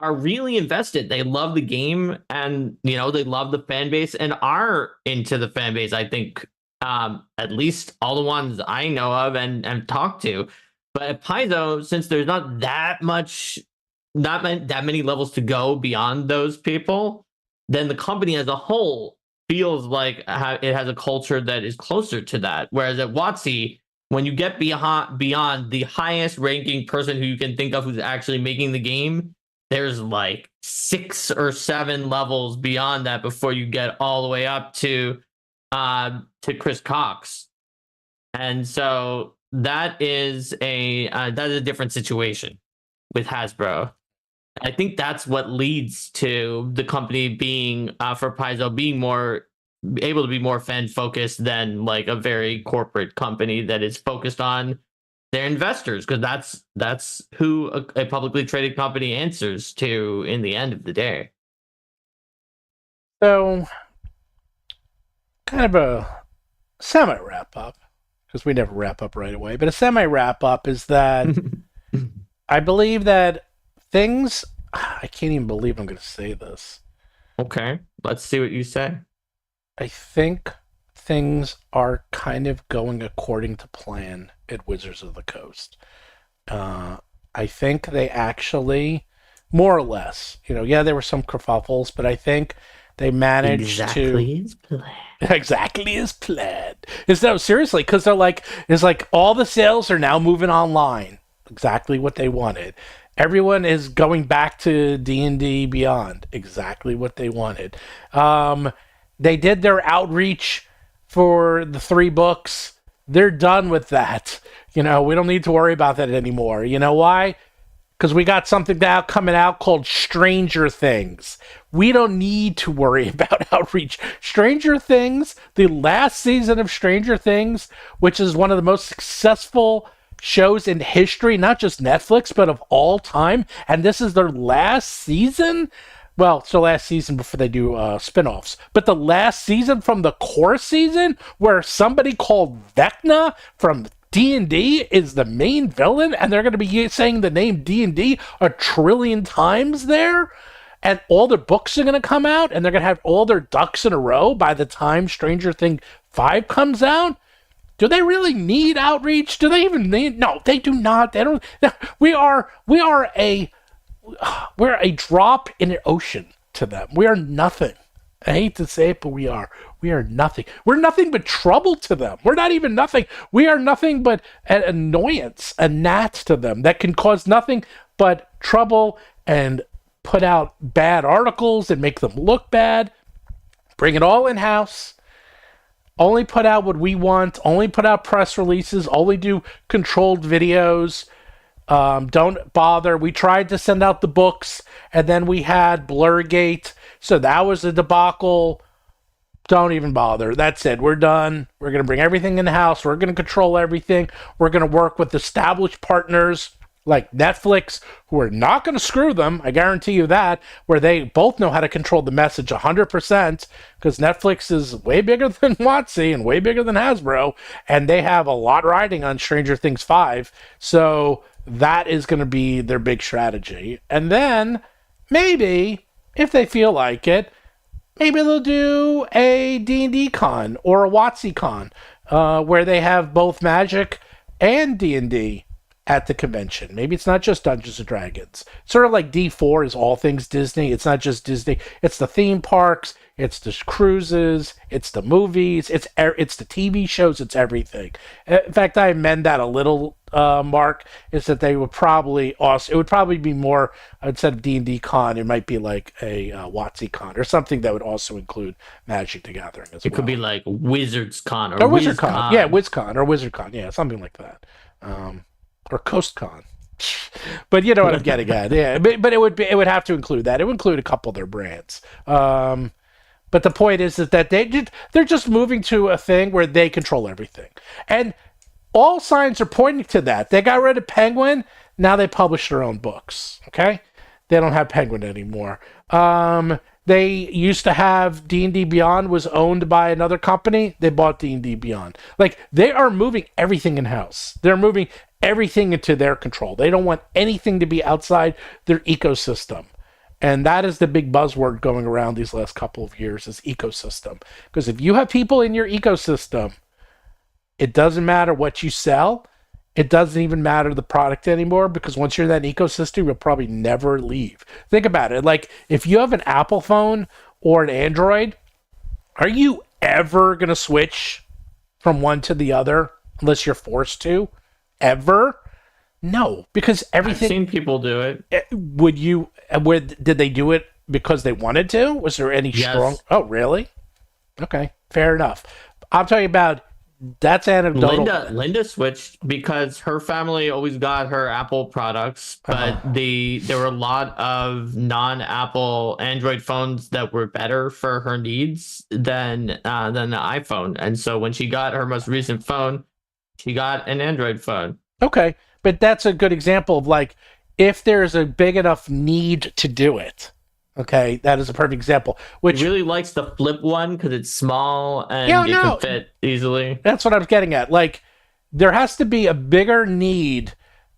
are really invested. They love the game, and they love the fan base and are into the fan base. I think at least all the ones I know of and talked to. But at Paizo, since there's not that many levels to go beyond those people, then the company as a whole feels like it has a culture that is closer to that. Whereas at WoTC, when you get beyond the highest ranking person who you can think of who's actually making the game, there's like 6 or 7 levels beyond that before you get all the way up to Chris Cox. And so that is a different situation with Hasbro. I think that's what leads to the company being, for Paizo, being more able to be more fan focused than like a very corporate company that is focused on their investors, because that's who a publicly traded company answers to in the end of the day. So, kind of a semi wrap up, because we never wrap up right away, but a semi wrap up is that I believe that I can't even believe I'm going to say this. Okay, let's see what you say. I think things are kind of going according to plan at Wizards of the Coast. I think they actually, more or less, there were some kerfuffles, but I think they managed exactly as planned. Exactly as planned. Seriously, because it's like all the sales are now moving online. Exactly what they wanted. Everyone is going back to D&D Beyond. Exactly what they wanted. They did their outreach for the 3 books. They're done with that. We don't need to worry about that anymore. You know why? Because we got something coming out called Stranger Things. We don't need to worry about outreach. Stranger Things, the last season of Stranger Things, which is one of the most successful shows in history, not just Netflix, but of all time, and this is their last season. Well, it's the last season before they do spin-offs, but the last season from the core season, where somebody called Vecna from D&D is the main villain, and they're going to be saying the name D&D 1 trillion times there, and all their books are going to come out, and they're going to have all their ducks in a row by the time Stranger Things 5 comes out. Do they really need outreach? Do they even need? No, they do not. They don't. We're a drop in the ocean to them. We are nothing. I hate to say it, but we are. We are nothing. We're nothing but trouble to them. We're not even nothing. We are nothing but an annoyance, a gnat to them that can cause nothing but trouble and put out bad articles and make them look bad. Bring it all in-house. Only put out what we want. Only put out press releases. Only do controlled videos. Don't bother. We tried to send out the books, and then we had Blurgate. So that was a debacle. Don't even bother. That's it. We're done. We're going to bring everything in-house. We're going to control everything. We're going to work with established partners like Netflix, who are not going to screw them. I guarantee you that, where they both know how to control the message 100%, because Netflix is way bigger than WoTC and way bigger than Hasbro, and they have a lot riding on Stranger Things 5. So that is going to be their big strategy. And then maybe, if they feel like it, maybe they'll do a D&D con or a WoTC con, where they have both Magic and D&D at the convention. Maybe it's not just Dungeons and Dragons. Sort of like D4 is all things Disney. It's not just Disney. It's the theme parks. It's the cruises. It's the movies. It's the TV shows. It's everything. In fact, I amend that a little, Mark, is that they would probably also, it would probably be more, instead of D&D Con, it might be like a WoTC Con or something that would also include Magic the Gathering as well. It could be like Wizards Con or Wizard Con. Yeah, WizCon or Wizard Con. Yeah, something like that. Or Coast Con. But you know what I'm getting at. Yeah, but it would have to include that. It would include a couple of their brands. But the point is that they're just moving to a thing where they control everything. And all signs are pointing to that. They got rid of Penguin. Now they publish their own books. Okay? They don't have Penguin anymore. They used to have D&D Beyond was owned by another company. They bought D&D Beyond. Like, they are moving everything in-house. They're moving everything into their control. They don't want anything to be outside their ecosystem. And that is the big buzzword going around these last couple of years is ecosystem. Because if you have people in your ecosystem, it doesn't matter what you sell. It doesn't even matter the product anymore, because once you're in that ecosystem, you'll probably never leave. Think about it. Like, if you have an Apple phone or an Android, are you ever going to switch from one to the other unless you're forced to? Ever? No, because everything... I've seen people do it. Would you... Did they do it because they wanted to? Was there any strong... Oh, really? Okay, fair enough. I'm talking about... That's anecdotal. Linda switched because her family always got her Apple products, but there were a lot of non-Apple Android phones that were better for her needs than the iPhone. And so when she got her most recent phone, she got an Android phone. Okay, but that's a good example of, like, if there's a big enough need to do it. Okay, that is a perfect example. Which he really likes the flip one because it's small and can fit easily. That's what I was getting at. Like, there has to be a bigger need.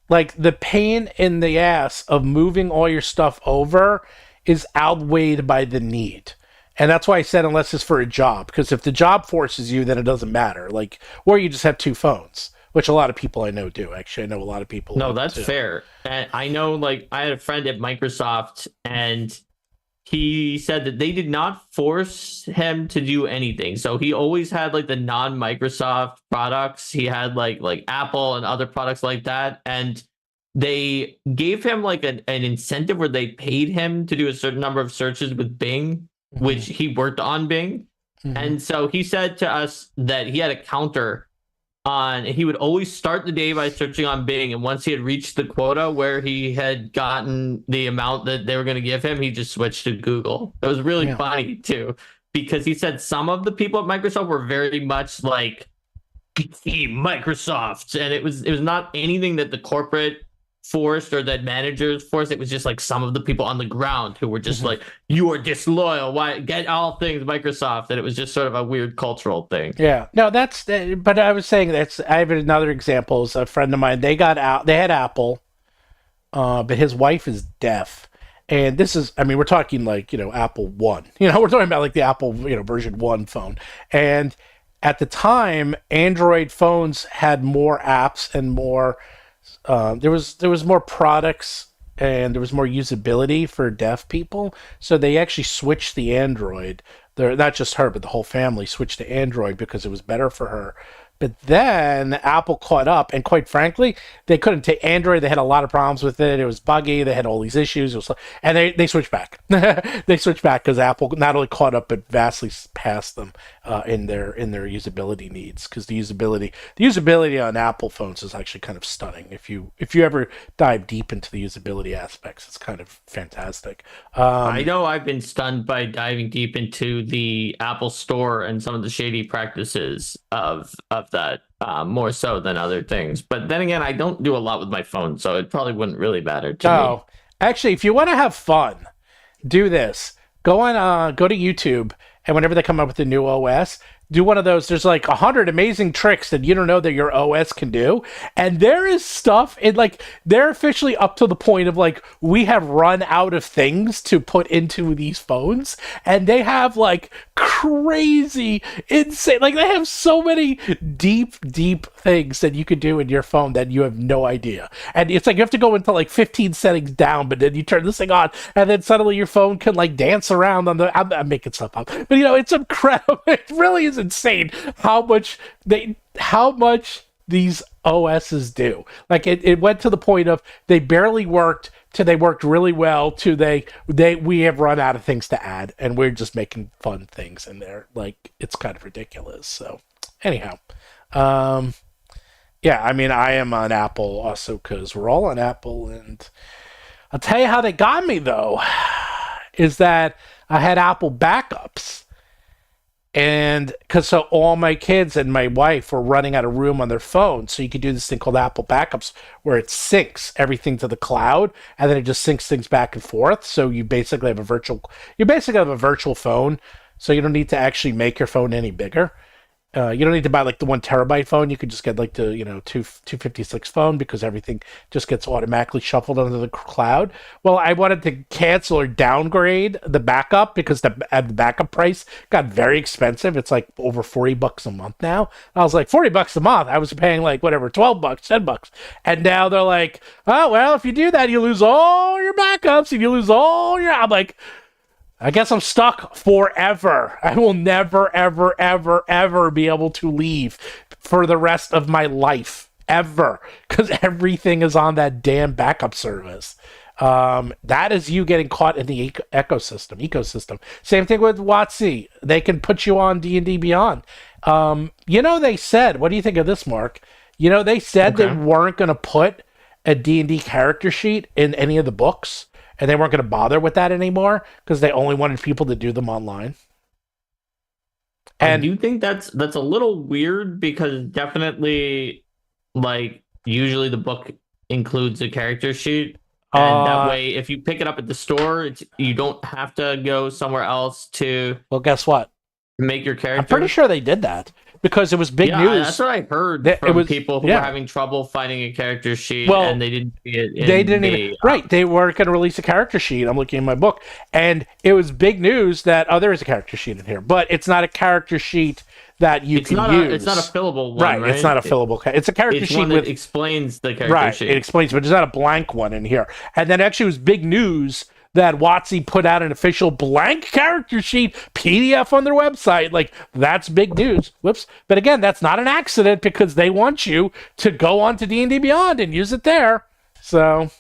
Like, the pain in the ass of moving all your stuff over is outweighed by the need. And that's why I said unless it's for a job. Because if the job forces you, then it doesn't matter. Like, or you just have two phones, which a lot of people I know do. Actually, I know a lot of people. No, that's fair. And I know, like, I had a friend at Microsoft, and he said that they did not force him to do anything. So he always had, like, the non-Microsoft products. He had like Apple and other products like that. And they gave him like an incentive where they paid him to do a certain number of searches with Bing, which he worked on Bing. And so he said to us that he had a counter on, he would always start the day by searching on Bing, and once he had reached the quota where he had gotten the amount that they were going to give him, he just switched to Google. It was really funny too, because he said some of the people at Microsoft were very much like Microsoft, and it was not anything that the corporate forced or that managers forced. It was just like some of the people on the ground who were just like, you are disloyal, why get all things Microsoft. And it was just sort of a weird cultural thing. Yeah, no, that's, but I was saying I have another example. Is a friend of mine, they had Apple, but his wife is deaf. And this is, I mean, we're talking like, Apple One, we're talking about like the Apple, version 1 phone. And at the time, Android phones had more apps and more, there was more products and there was more usability for deaf people. So they actually switched the Android. Not just her, but the whole family switched to Android because it was better for her. But then Apple caught up, and quite frankly, they couldn't take Android. They had a lot of problems with it. It was buggy. They had all these issues. And they switched back. They switched back because Apple not only caught up, but vastly passed them in their usability needs. Because the usability on Apple phones is actually kind of stunning. If you ever dive deep into the usability aspects, it's kind of fantastic. I know I've been stunned by diving deep into the Apple Store and some of the shady practices of that, more so than other things. But then again, I don't do a lot with my phone, so it probably wouldn't really matter to me. Actually, if you want to have fun, do this. Go to YouTube, and whenever they come up with a new OS, do one of those. There's like 100 amazing tricks that you don't know that your OS can do. And there is stuff, and like they're officially up to the point of like, we have run out of things to put into these phones. And they have like crazy, insane, like they have so many deep things that you could do in your phone that you have no idea. And it's like you have to go into like 15 settings down, but then you turn this thing on, and then suddenly your phone can like dance around on the. I'm making stuff up, but you know, it's incredible. It really is insane how much these OSs do. Like it went to the point of they barely worked to they worked really well to we have run out of things to add, and we're just making fun things in there. Like it's kind of ridiculous. So anyhow, yeah, I mean, I am on Apple also because we're all on Apple, and I'll tell you how they got me though, is that I had Apple backups. And because so all my kids and my wife were running out of room on their phone, so you could do this thing called Apple Backups, where it syncs everything to the cloud, and then it just syncs things back and forth. So you basically have a virtual phone, so you don't need to actually make your phone any bigger. You don't need to buy like the 1 terabyte phone. You could just get like the 256 phone, because everything just gets automatically shuffled onto the cloud. Well, I wanted to cancel or downgrade the backup because the backup price got very expensive. It's like over $40 a month now. I was like, $40 a month. I was paying like whatever, $12, $10, and now they're like, oh well, if you do that, you lose all your backups and you lose all your. I'm like, I guess I'm stuck forever. I will never, ever, ever, ever be able to leave for the rest of my life. Ever. Because everything is on that damn backup service. That is you getting caught in the ecosystem. Same thing with WoTC. They can put you on D&D Beyond. They said, what do you think of this, Mark? They said they weren't going to put a D&D character sheet in any of the books. And they weren't going to bother with that anymore because they only wanted people to do them online. And I do think that's a little weird, because definitely, like, usually the book includes a character sheet. And that way, if you pick it up at the store, you don't have to go somewhere else to... Well, guess what? Make your character. I'm pretty sure they did that. Because it was big news. That's what I heard from people who were having trouble finding a character sheet, and they didn't see it. Right, they weren't going to release a character sheet. I'm looking in my book, and it was big news that there is a character sheet in here, but it's not a character sheet that you can use. It's not a fillable one, right? It's not a fillable. It's a character sheet that explains the character sheet. It explains, but there's not a blank one in here. And then actually, it was big news that WoTC put out an official blank character sheet PDF on their website. Like, that's big news. Whoops. But again, that's not an accident, because they want you to go on to D&D Beyond and use it there. So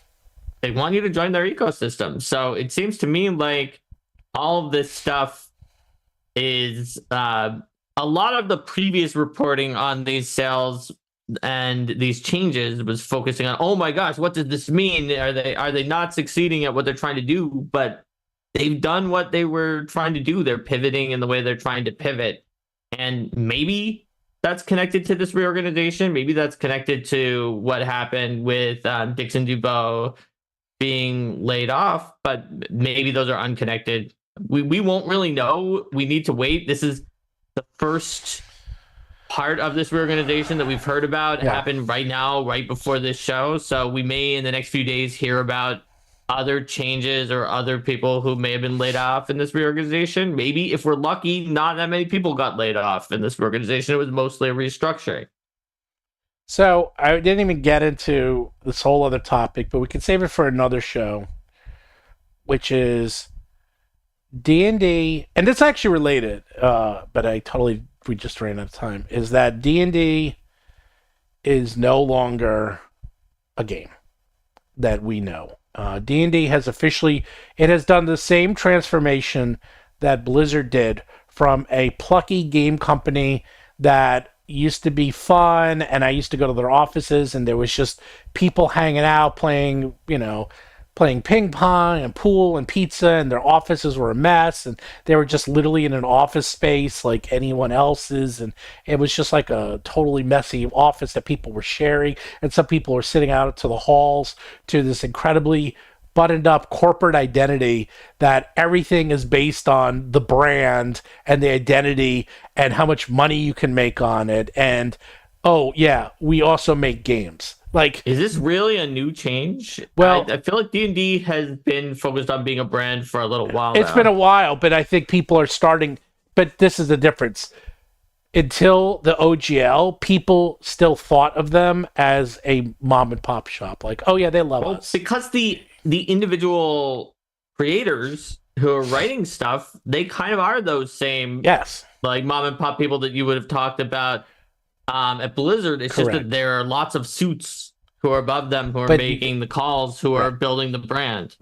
they want you to join their ecosystem. So it seems to me like all of this stuff is a lot of the previous reporting on these sales and these changes was focusing on, oh my gosh, what does this mean? Are they not succeeding at what they're trying to do? But they've done what they were trying to do. They're pivoting in the way they're trying to pivot. And maybe that's connected to this reorganization. Maybe that's connected to what happened with Dixon DuBois being laid off, but maybe those are unconnected. We won't really know. We need to wait. This is the first part of this reorganization that we've heard about happen right now, right before this show. So we may in the next few days hear about other changes or other people who may have been laid off in this reorganization. Maybe if we're lucky, not that many people got laid off in this reorganization. It was mostly a restructuring. So I didn't even get into this whole other topic, but we can save it for another show, which is D&D, and it's actually related, but we just ran out of time, is that D&D is no longer a game that we know. D&D has done the same transformation that Blizzard did from a plucky game company that used to be fun, and I used to go to their offices, and there was just people hanging out playing ping pong and pool and pizza, and their offices were a mess, and they were just literally in an office space like anyone else's, and it was just like a totally messy office that people were sharing, and some people were sitting out to the halls to this incredibly buttoned up corporate identity that everything is based on the brand and the identity and how much money you can make on it. And, oh, yeah, we also make games. Like, is this really a new change? Well, I feel like D&D has been focused on being a brand for a little while it's now. been a while, but I think people are starting. But this is the difference. Until the OGL, people still thought of them as a mom and pop shop. Like, oh yeah, they love us. Because the individual creators who are writing stuff, they kind of are those same like mom and pop people that you would have talked about at Blizzard. It's just that there are lots of suits who are above them, who are making the calls, who are building the brand.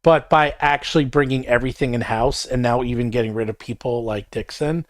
But by actually bringing everything in-house and now even getting rid of people like Dixon,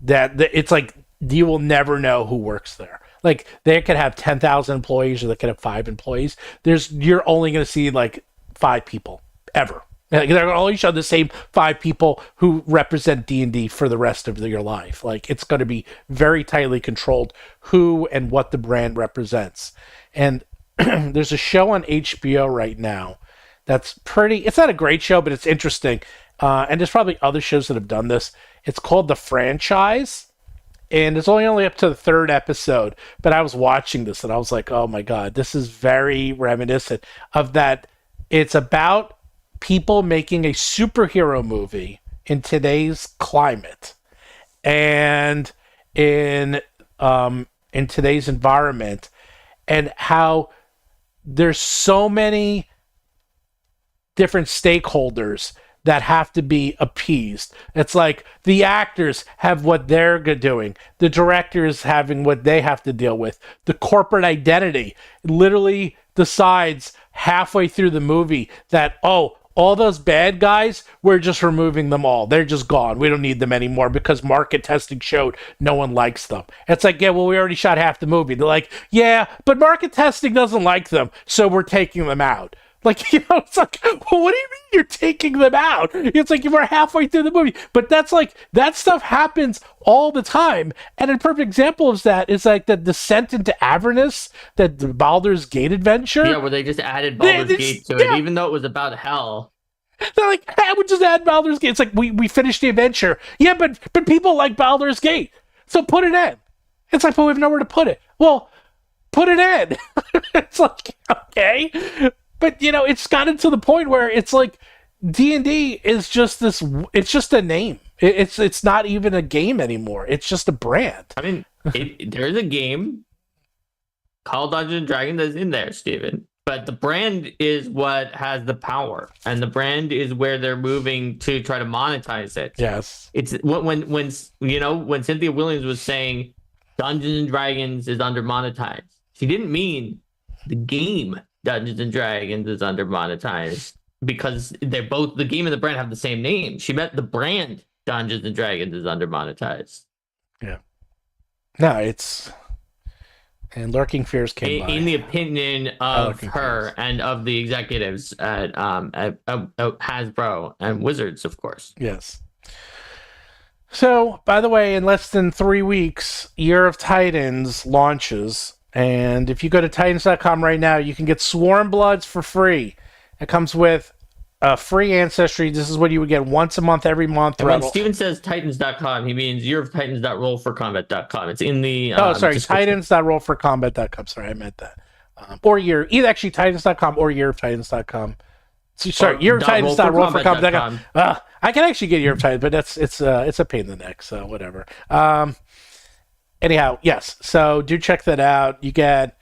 that it's like you will never know who works there. Like, they could have 10,000 employees or they could have 5 employees. You're only going to see like 5 people ever. Like, they're only show the same 5 people who represent D&D for the rest of your life. Like, it's going to be very tightly controlled who and what the brand represents. And there's a show on HBO right now that's it's not a great show, but it's interesting. And there's probably other shows that have done this. It's called The Franchise, and it's only up to the 3rd episode. But I was watching this, and I was like, oh my God, this is very reminiscent of that. It's about people making a superhero movie in today's climate and in today's environment, and how there's so many different stakeholders that have to be appeased. It's like the actors have what they're doing. The directors having what they have to deal with. The corporate identity literally decides halfway through the movie that, oh, all those bad guys, we're just removing them all. They're just gone. We don't need them anymore because market testing showed no one likes them. It's like, yeah, well, we already shot half the movie. They're like, yeah, but market testing doesn't like them, so we're taking them out. Like, it's like, well, what do you mean you're taking them out? It's like you were halfway through the movie. But that's like, that stuff happens all the time. And a perfect example of that is like the Descent into Avernus, that the Baldur's Gate adventure. Yeah, where they just added Baldur's Gate to it, even though it was about hell. They're like, hey, we just add Baldur's Gate. It's like, we finished the adventure. Yeah, but people like Baldur's Gate. So put it in. It's like, but we have nowhere to put it. Well, put it in. It's like, okay. But, it's gotten to the point where it's like D&D is just this, it's just a name. It's not even a game anymore. It's just a brand. I mean, there's a game called Dungeons & Dragons that's in there, Steven. But the brand is what has the power. And the brand is where they're moving to try to monetize it. Yes. It's when Cynthia Williams was saying Dungeons & Dragons is under monetized, she didn't mean the game Dungeons and Dragons is under monetized, because they're both, the game and the brand have the same name. She meant the brand Dungeons and Dragons is under monetized. Yeah. No, and Lurking Fears came by. In the opinion of her and of the executives at Hasbro and Wizards, of course. Yes. So, by the way, in less than 3 weeks, Year of Titans launches. And if you go to Titans.com right now, you can get Swarm Bloods for free. It comes with a free ancestry. This is what you would get once a month, every month. And when Steven says Titans.com, he means yearofTitans.rollforcombat.com. It's in the... Titans.rollforcombat.com. Sorry, I meant that. Either Titans.com or yearoftitans.com. Sorry, yearoftitans.rollforcombat.com. I can actually get Year of Titans, but it's a pain in the neck, so whatever. Anyhow, yes. So do check that out. You get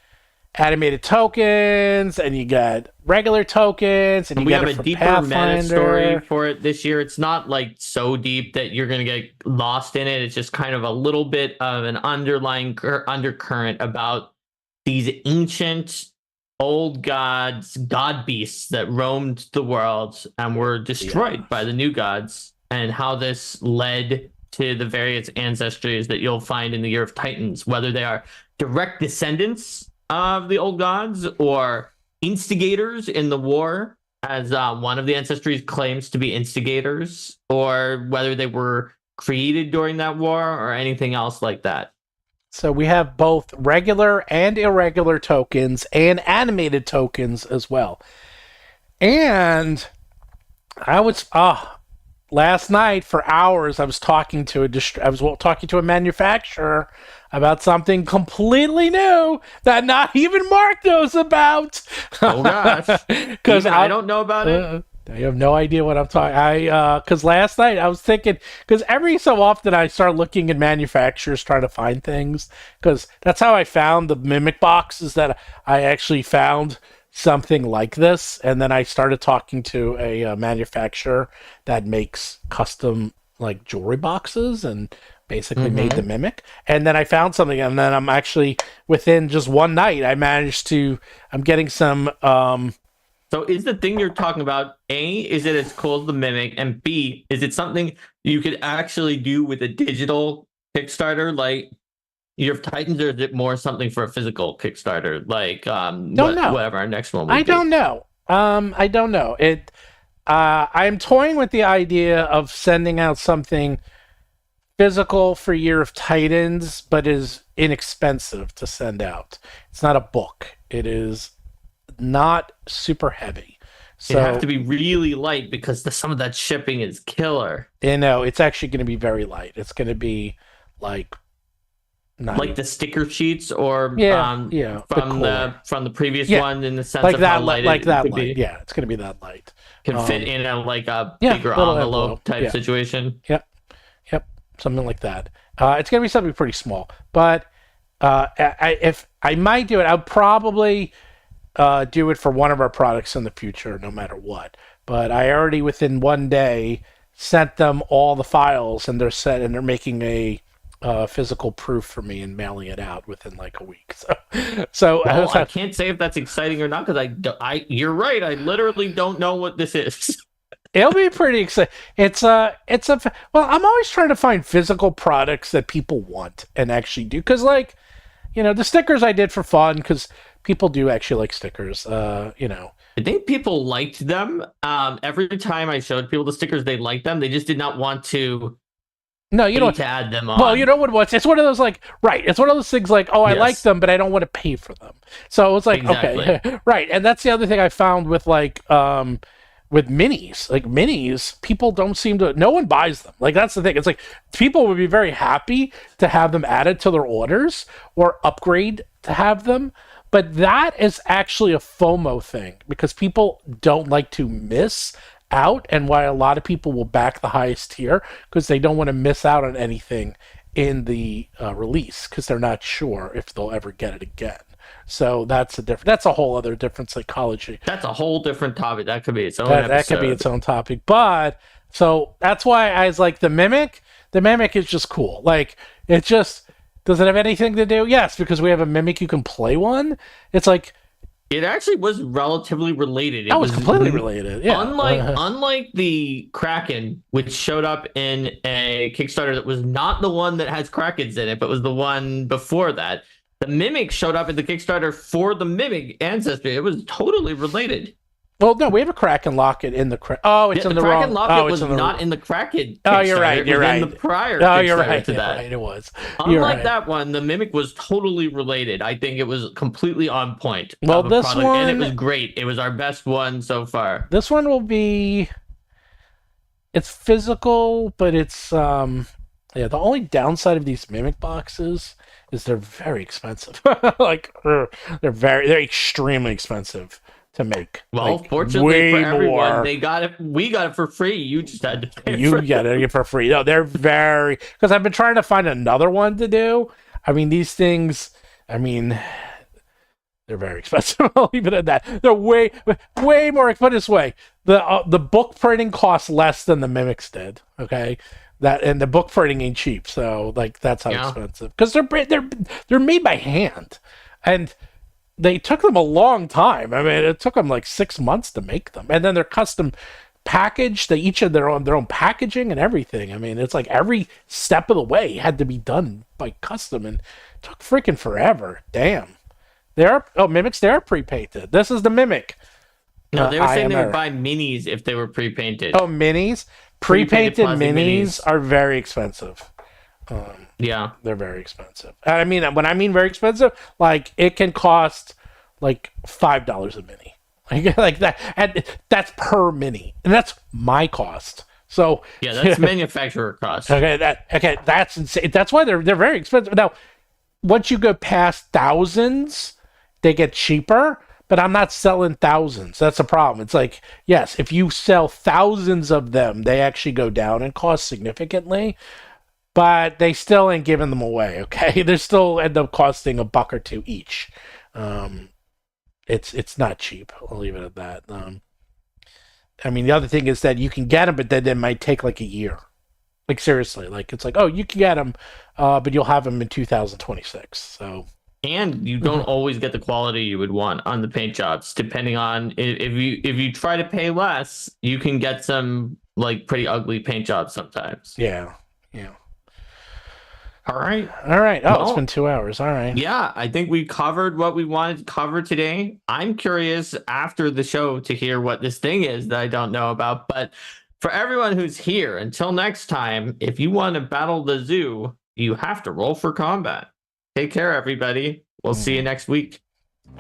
animated tokens, and you get regular tokens, and you get it from Pathfinder. We have a deeper meta story for it this year. It's not like so deep that you're going to get lost in it. It's just kind of a little bit of an underlying undercurrent about these ancient old gods, god beasts that roamed the world and were destroyed by the new gods, and how this led to the various ancestries that you'll find in the Year of Titans, whether they are direct descendants of the old gods or instigators in the war, as one of the ancestries claims to be instigators, or whether they were created during that war or anything else like that. So we have both regular and irregular tokens and animated tokens as well. And I was last night for hours. I was talking to a manufacturer about something completely new that not even Mark knows about. Oh gosh, because I don't know about it. I have no idea what I'm talking. Because last night I was thinking, because every so often I start looking at manufacturers trying to find things, because that's how I found the Mimic boxes, that I actually found something like this, and then I started talking to a manufacturer that makes custom like jewelry boxes and basically made the Mimic, and then I found something, and then I'm actually within just one night I'm getting some So is the thing you're talking about, A, is it it's called the Mimic, and B, is it something you could actually do with a digital Kickstarter like Year of Titans, or is it more something for a physical Kickstarter like don't know. Whatever our next one would I be? don't know. I don't know. I'm toying with the idea of sending out something physical for Year of Titans, but is inexpensive to send out. It's not a book. It is not super heavy. So it have to be really light because some of that shipping is killer. It's actually going to be very light. It's going to be like the sticker sheets, or from the previous one, in the sense like of that, how light like it that could light. be. Yeah, it's going to be that light. Can fit in a bigger envelope type situation. Yep, something like that. It's going to be something pretty small, but if I might do it, I'll probably do it for one of our products in the future, no matter what. But I already, within one day, sent them all the files, and they're set, and they're making a physical proof for me and mailing it out within like a week. So I can't say if that's exciting or not, because you're right. I literally don't know what this is. It'll be pretty exciting. Well, I'm always trying to find physical products that people want and actually do, because the stickers I did for fun, because people do actually like stickers. I think people liked them. Every time I showed people the stickers, they liked them. They just did not want to. No, you don't to add them on. Well, you know what it was? It's one of those it's one of those things like, I like them, but I don't want to pay for them. So it's like, exactly. Okay, right. And that's the other thing I found with with minis. Like minis, people don't seem to. No one buys them. Like that's the thing. It's like people would be very happy to have them added to their orders or upgrade to have them. But that is actually a FOMO thing, because people don't like to miss out, and why a lot of people will back the highest tier, because they don't want to miss out on anything in the release, because they're not sure if they'll ever get it again. So that's a whole other different psychology. That's a whole different topic. That could be its own that could be its own topic. But so that's why I was like, the Mimic is just cool. Like, it just, does it have anything to do? Yes, because we have a Mimic, you can play one. It's like, it actually was relatively related. It was completely related. Yeah. Unlike the Kraken, which showed up in a Kickstarter that was not the one that has Krakens in it, but was the one before that. The Mimic showed up in the Kickstarter for the Mimic ancestry. It was totally related. Well, no, we have a Kraken Locket in the Kraken. Oh, it's in the Kraken wrong. Locket was not in the Kraken. Oh, you're right. It was in the prior. Oh, you're right. To that. Right, it was. Unlike that one, the Mimic was totally related. I think it was completely on point. Well, this one, and it was great. It was our best one so far. This one will be. It's physical, but it's the only downside of these Mimic boxes is they're very expensive. They're extremely expensive to make. Well, fortunately for everyone, we got it for free. You just had to pay. You get it for free. No, they're very, because I've been trying to find another one to do. I mean, these things, they're very expensive. I'll leave it at that. They're way more. Put it this way, the book printing costs less than the Mimics did. Okay, and the book printing ain't cheap. So that's how expensive, because they're made by hand, and they took them a long time. It took them 6 months to make them, and then they're custom packaged. They each have their own packaging and everything. It's like every step of the way had to be done by custom, and it took freaking forever. Damn. Mimics, they are pre-painted. This is the Mimic. No, they were saying they would buy minis if they were pre-painted. Oh, minis? Pre-painted minis are very expensive. Yeah, they're very expensive. When I mean very expensive, it can cost $5 a mini. like that, and that's per mini, and that's my cost. So yeah, that's manufacturer cost. That's insane. That's why they're very expensive. Now, once you go past thousands, they get cheaper. But I'm not selling thousands. That's the problem. It's like, yes, if you sell thousands of them, they actually go down in cost significantly. But they still ain't giving them away. Okay, they still end up costing $1 or $2 each. It's not cheap. I'll leave it at that. I mean, the other thing is that you can get them, but then it might take like a year. Like seriously, like it's like, oh, you can get them, but you'll have them in 2026. So. And you don't always get the quality you would want on the paint jobs. Depending on if you try to pay less, you can get some like pretty ugly paint jobs sometimes. Yeah. All right. Oh, well, it's been 2 hours. All right. Yeah, I think we covered what we wanted to cover today. I'm curious after the show to hear what this thing is that I don't know about. But for everyone who's here, until next time, if you want to battle the zoo, you have to roll for combat. Take care, everybody. We'll see you next week.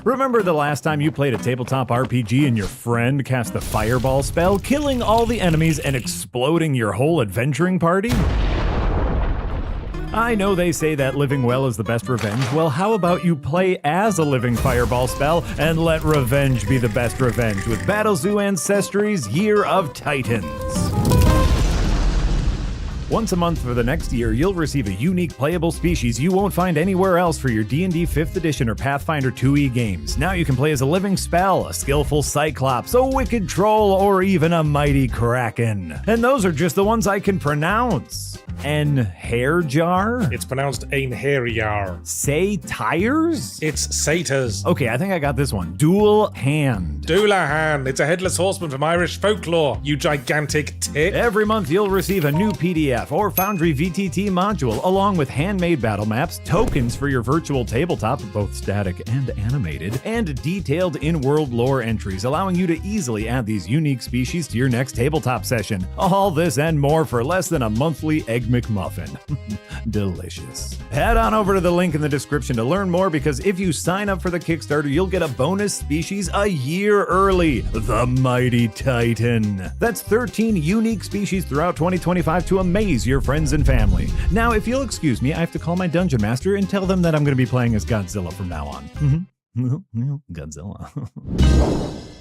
Remember the last time you played a tabletop RPG and your friend cast the fireball spell, killing all the enemies and exploding your whole adventuring party? I know they say that living well is the best revenge. Well, how about you play as a living fireball spell and let revenge be the best revenge with Battlezoo Ancestry's Year of Titans. Once a month for the next year, you'll receive a unique playable species you won't find anywhere else for your D&D 5th Edition or Pathfinder 2e games. Now you can play as a living spell, a skillful cyclops, a wicked troll, or even a mighty kraken. And those are just the ones I can pronounce. En hair jar? It's pronounced ein hairyar. Say tires? It's satyrs. Okay, I think I got this one. Dual hand. Doulahan. It's a headless horseman from Irish folklore, you gigantic tit. Every month you'll receive a new PDF or Foundry VTT module, along with handmade battle maps, tokens for your virtual tabletop, both static and animated, and detailed in-world lore entries, allowing you to easily add these unique species to your next tabletop session. All this and more for less than a monthly Egg McMuffin. Delicious. Head on over to the link in the description to learn more, because if you sign up for the Kickstarter, you'll get a bonus species a year early, the Mighty Titan. That's 13 unique species throughout 2025 to amaze your friends and family. Now, if you'll excuse me, I have to call my dungeon master and tell them that I'm going to be playing as Godzilla from now on. Godzilla.